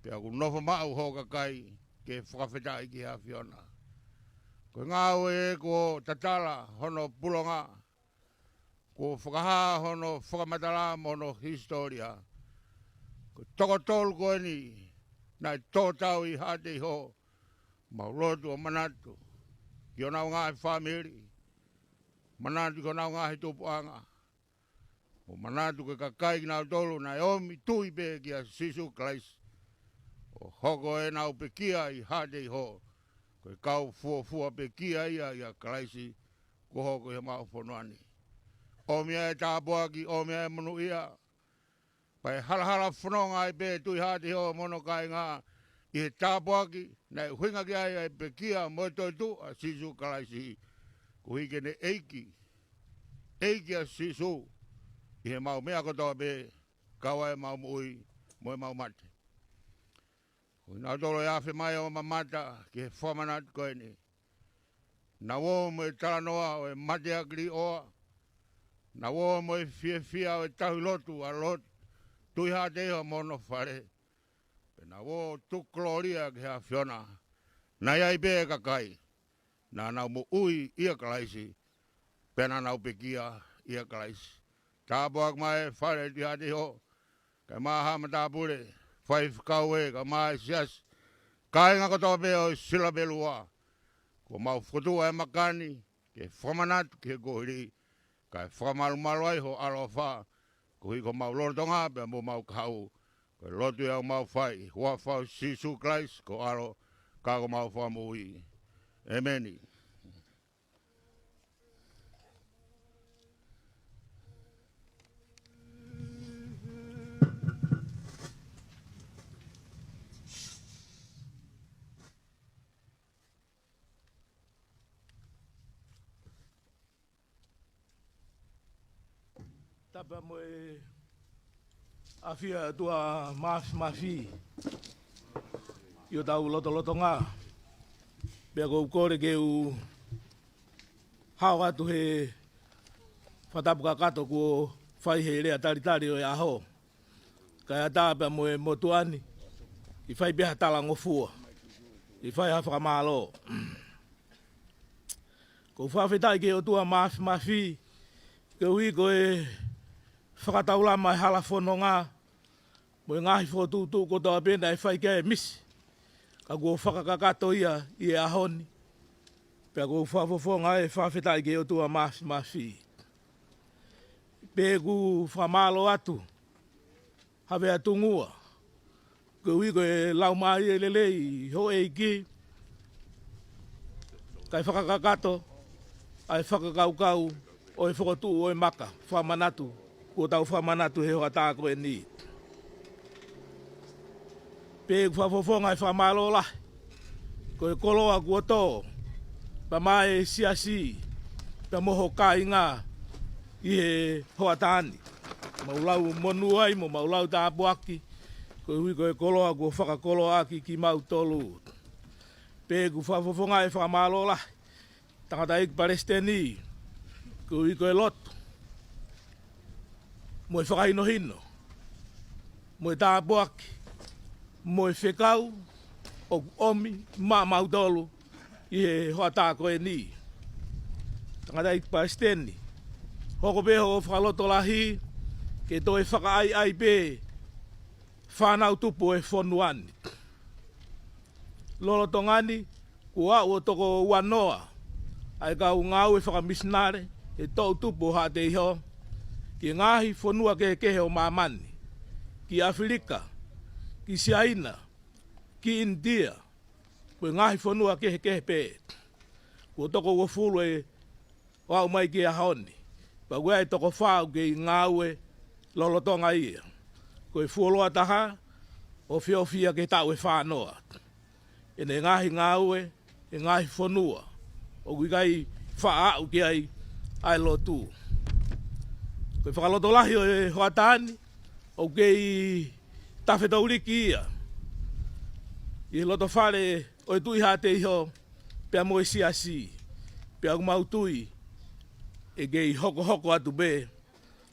Pe o ku nofa mau ho kakai. Ke whakawhitai ki ha Fiona. Ko ngāu e ko tatala hono pulonga. Ko whakaha hono whakamatala mono historia. Ko toko tolu koe ni. Nai tōtau I ATEIHO. Mau Lotu o Manatu. Ki o nau ngahi whamiri. Manatu ko nau ngahi tupuanga. O Manatu ke kakai ki nau tolu. Nai omi tui pe ki a Jesus Christ. O hoko e nau pe kia I ATEIHO. Ko kau fuafua pe kia ia I a Christ. Ko hoko he mau whanuani. Omia e tāpua ki omia e monu ia. Pai hala whanonga I pe tui ATEIHO mono kai ngā. I he tāpuaki, nei huinga ki ai pekia mo toi tu a sisu kalaisi. Ko hike ne eiki a sisu. I he mau mea kotoa be, kawa e mau mui, mo e mau mate. Ko nā tolo e awhi mai o mamata, ki he Fakamanatu koe ni. Na wo mo e talanoa o e mate akri oa. Na wo mo e fia o e tahu lotu a lotu. Tui ATEIHO mono whare. Na wo tukloria ki hea whiona. Na iai be kakai. Na nau mo ui ia kalaisi. Pena nau pekia ia kalaisi. Tāpuak mai whare ti ATEIHO. Kai maha Fakatāpui. Whai whakaue ka mai sias. Kai ngā kotoa pe o sila belua. Ko mau whutua e makani. Ke Fakamanatu ke kohiri. Kai whakamalu ai ho alofa. Ko hi ko mau lortonga pe mo mau kahau. Ko Lotu e au mau whai. Hua whau sisu Christ ko alo. Ka ko mau whau mui. Ameni. Tapa mo e afia tua mafi io tau loto ngā pia kou kore ke u hao atu he whatapu kato ko whai he rea taritari o e aho kai atapa mo e motuani i whai beha tala ngofua i whai hawhaka malo ko whawhetai ke o tua mafi ke ui ko e whakataula mai hala whono ngā, mo i ngahi whotutu ko toa pēnā e whai kia e misi. Ka kua whakakakato ia i e ahoni. Pea kua whawhawhonga e whawhetai ke o tua mafi. Pē ku whamalo atu, hawe atungua. Ko ui ko e lau mai e lelei ho e ki. Kai whakakakato, ai whakakaukau o e whakatu o e Maka, Fakamanatu. Ko tau Fakamanatu he hoa tāko e ni. Pē whawhawhonga e whamalo la. Ko e koloa kua tō. Pa mai e siasi. Pa moho kai ngā. I he hoa tāni. Maulau monu ai mo maulau tāpuaki. Ko hui ko e koloa kua whakakoloa aki ki mau tolu. Pē ku whawhawhonga e whamalo la. Tangata ik Palestini. Ko hui ko e Lotu. Mo e whakaino hino, mo e tāpuaki, mo e whekau, o omi, mautolu, i he hoa tāko e ni. Tangata i Palestini, hoko peho o whakaloto lahi, ke to e whakaai ai pē, whanau tupu e whonuani. Lolo tongani, kua o toko wanoa, ai kau ngau e whakamisinare, e tau tupu o ATEIHO, ki ngahi whanua kehe o mamani, ki Afrika, ki Siaina, ki India, ko ngahi whanua kehe pē. Ko toko wafulu e wau mai ki a haoni, pa kua e toko whau ke ngau e lolotonga ia. Ko e fuoloa taha, o whiofia ke tau e whanoa. E ne ngahi ngau e ngahi whanua, o kuikai whaau ki ai Lotu. Koe whakaloto lahi o e hoatani, o kei tawhetauriki ia. I loto whare o e tui ATEIHO, pia mo e siasi, pia umau tui, e kei hoko atu be,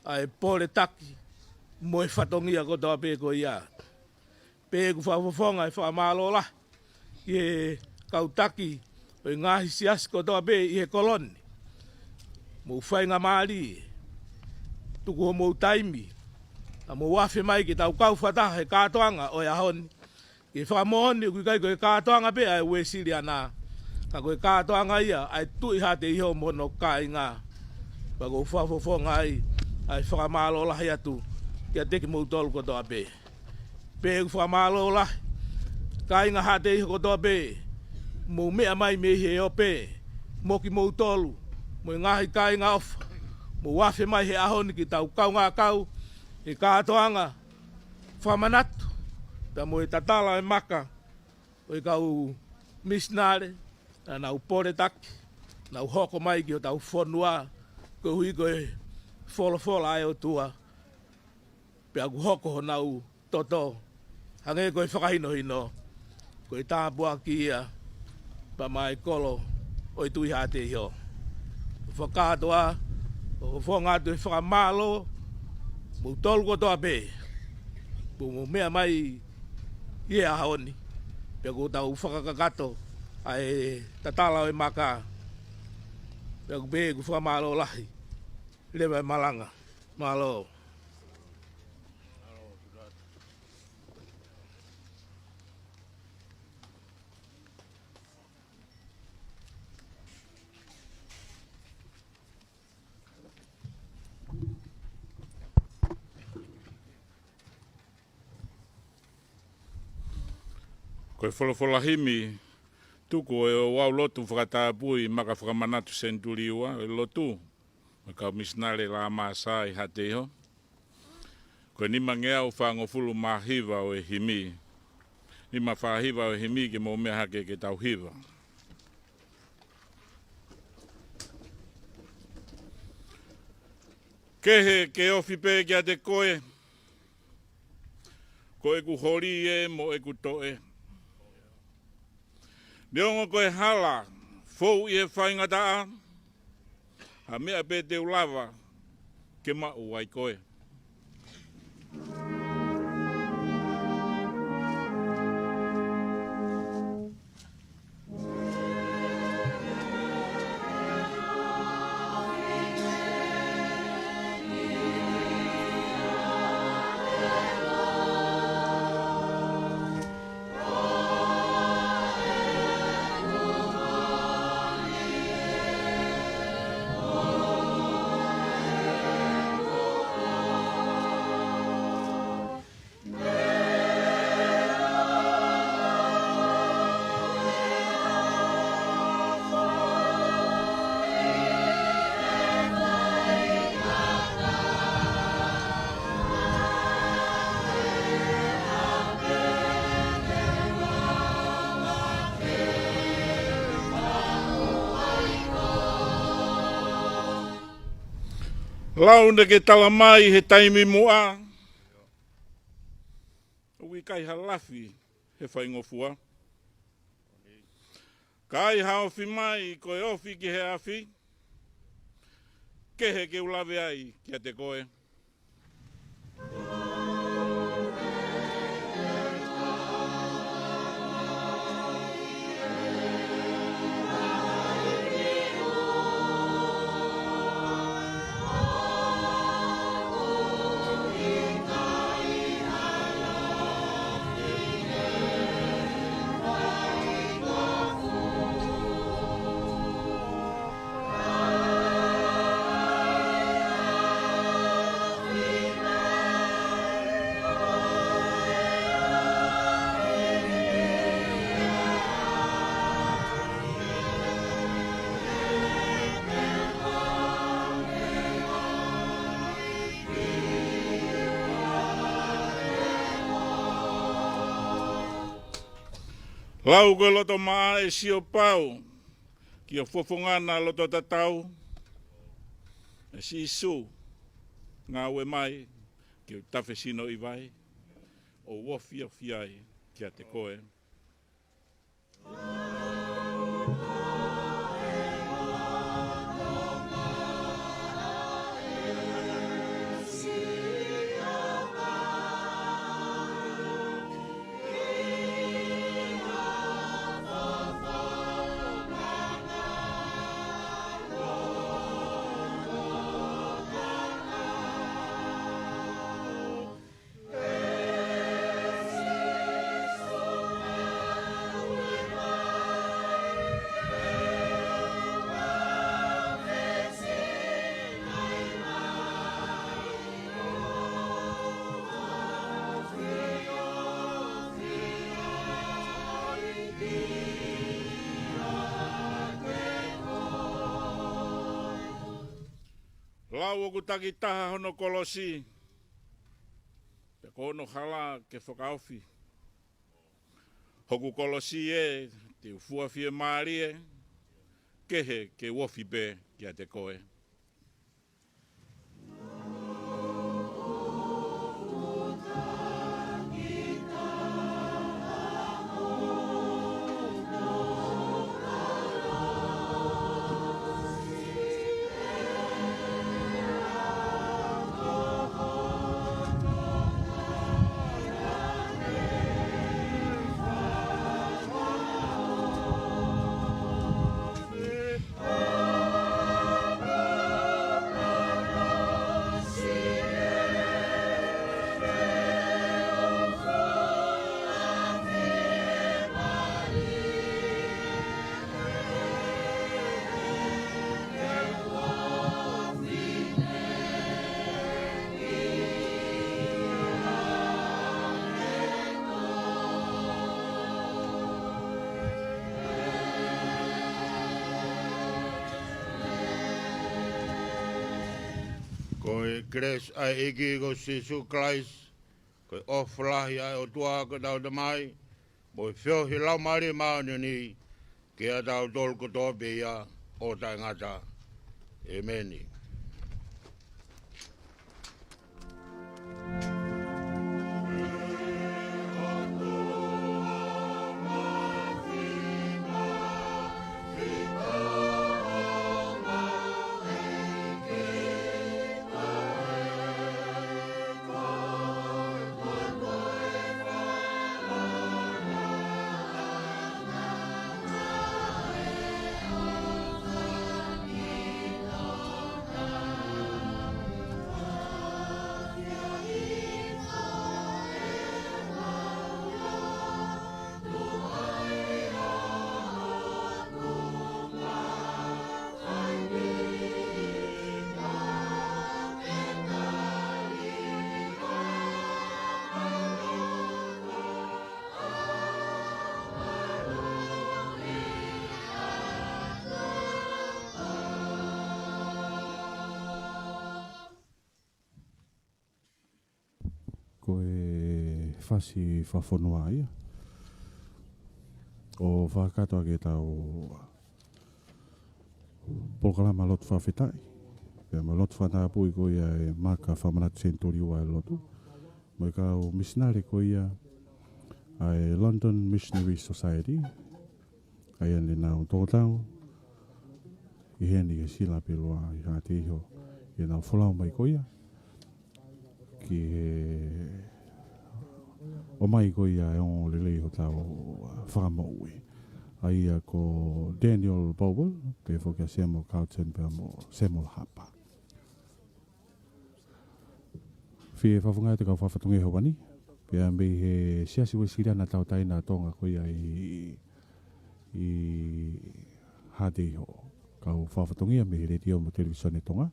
a e pore taki, mo e whatongia kotoa pe ko ia. Pe ku whawhawhonga e whamalo la, i e kautaki, o e ngahi siasi kotoa pe i e koloni. Mo whainga maari, tuku ho mou taimi, a mo wafe mai ki tau kau whataha he kātoanga o e ahoni. Ki whakamohoni kui kai koe kātoanga pe ai ue siri ana. Ka koe kātoanga ia ai tui ATEIHO mono kai ngā. Pa ko whawhawhonga ai whakamalo lahi atu kia teki mou tolu kotoa pe. Pe ku whakamalo lahi, kai ngā ATEIHO kotoa pe, mou mea mai me he o pe, moki mou tolu, mo ngahi kai ngā ofa. Mo wafe mai he ahoni ki tau kau ngā kau, e kātoanga Fakamanatu, ta mo e tatala e Maka, o kau MISINALE, na upore taki, na hoko mai ki o tau whanua, ko hui koe whola ai o tua, pe aku hoko ho nau toto, hange koe whakahino hino, koe tāpua ki ia, pa mai kolo, o i tui ATEIHO. Fakatāpui, o whongatu e whakamalo, mo tolu ko toa pe, mo mea mai ie ahoni, pe ko tau whakakakato, ai tatala o Maka, pe ko pe ko whakamalo lahi, lewa malanga, malo. Koe wholawholahimi, tuku e o wau Lotu Fakatāpui, Maka Fakamanatu SENITULI ua, e Lotu, Maka MISINALE L.M.S i ATEIHO. Koe nima ngea o whangofulu mahiva o e himi, nima whahiva o e himi ke mo mea hake ke tau hiva. Kehe ke ofi pe kia te koe, ko e ku hori e mo e ku toe. Neongo koe hala, fou i e whaingataa, ha mea pe te ulawa, ke mau ai koe. Launa ke tala mai he taimi mua. Ui kai halafi he whaingofua. Kai haofi mai koe ofi ki he afi. Ke he ke ulawe ai kia te koe. Lau koe loto maa e sio pau, ki o fofongana loto tatau, e si isu, ngā ue mai, ki o tawhi sino i vai, o wofi o fiai kia te koe. Lau oku taki taha hono kolosi, pe kono hala ke whakaofi. Hoku kolosi e, te ufua fia maari e, kehe ke wofi be kia te koe. Koe kres ai eki ko Jesu Christ, koe oflahi ai o tua ka tau te mai, mo whio hi lau mari maone ni, ke a tau tol ko tope ia o tai ngata. Ameni. Koe whasi whawhonua ia. O whakatoa ke tau Polkalama Lotu whawhetai. Pea ma Lotu Fakatāpui ko ia e Maka Fakamanatu SENITULI ua e Lotu. Mo i kau MISINALE ko ia ai London Missionary Society. Ai ane nau tōtau. I heni e sila pelua i ATEIHO. I nau wholau mai ko ia. Ki he o mai ko ia e on lelei ho tau whakamaui. Ai ia ko Daniel Bowell, pe whokia Samuel Carlton, pe mo Samuel Harper. Whie whawhungai te kau whawhatunge ho wani, pe a mei he siasi we sirana tau taina tonga ko ia i ATEIHO. Kau whawhatungia me he retio mo televisione tonga.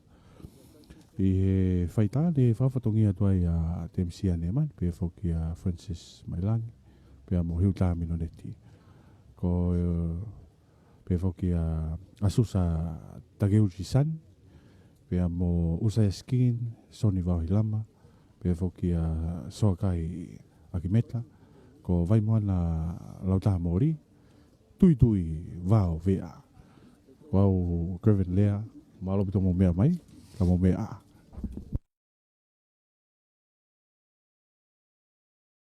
I he whaita ne whawhatongia tuai a te msia ne man, pe whoki a Francis Mailangi, pe a mo hiuta minoneti. Ko pe whoki a Asusa Takeuchi San, pe a mo Usaya Skin, Soni Vauhilama, pe whoki a Soakai Akimeta, ko Vaimoana Lauta Mori, tui vau vea. Wau Kevin Lea, malo pito mo mea mai, ka mo mea a.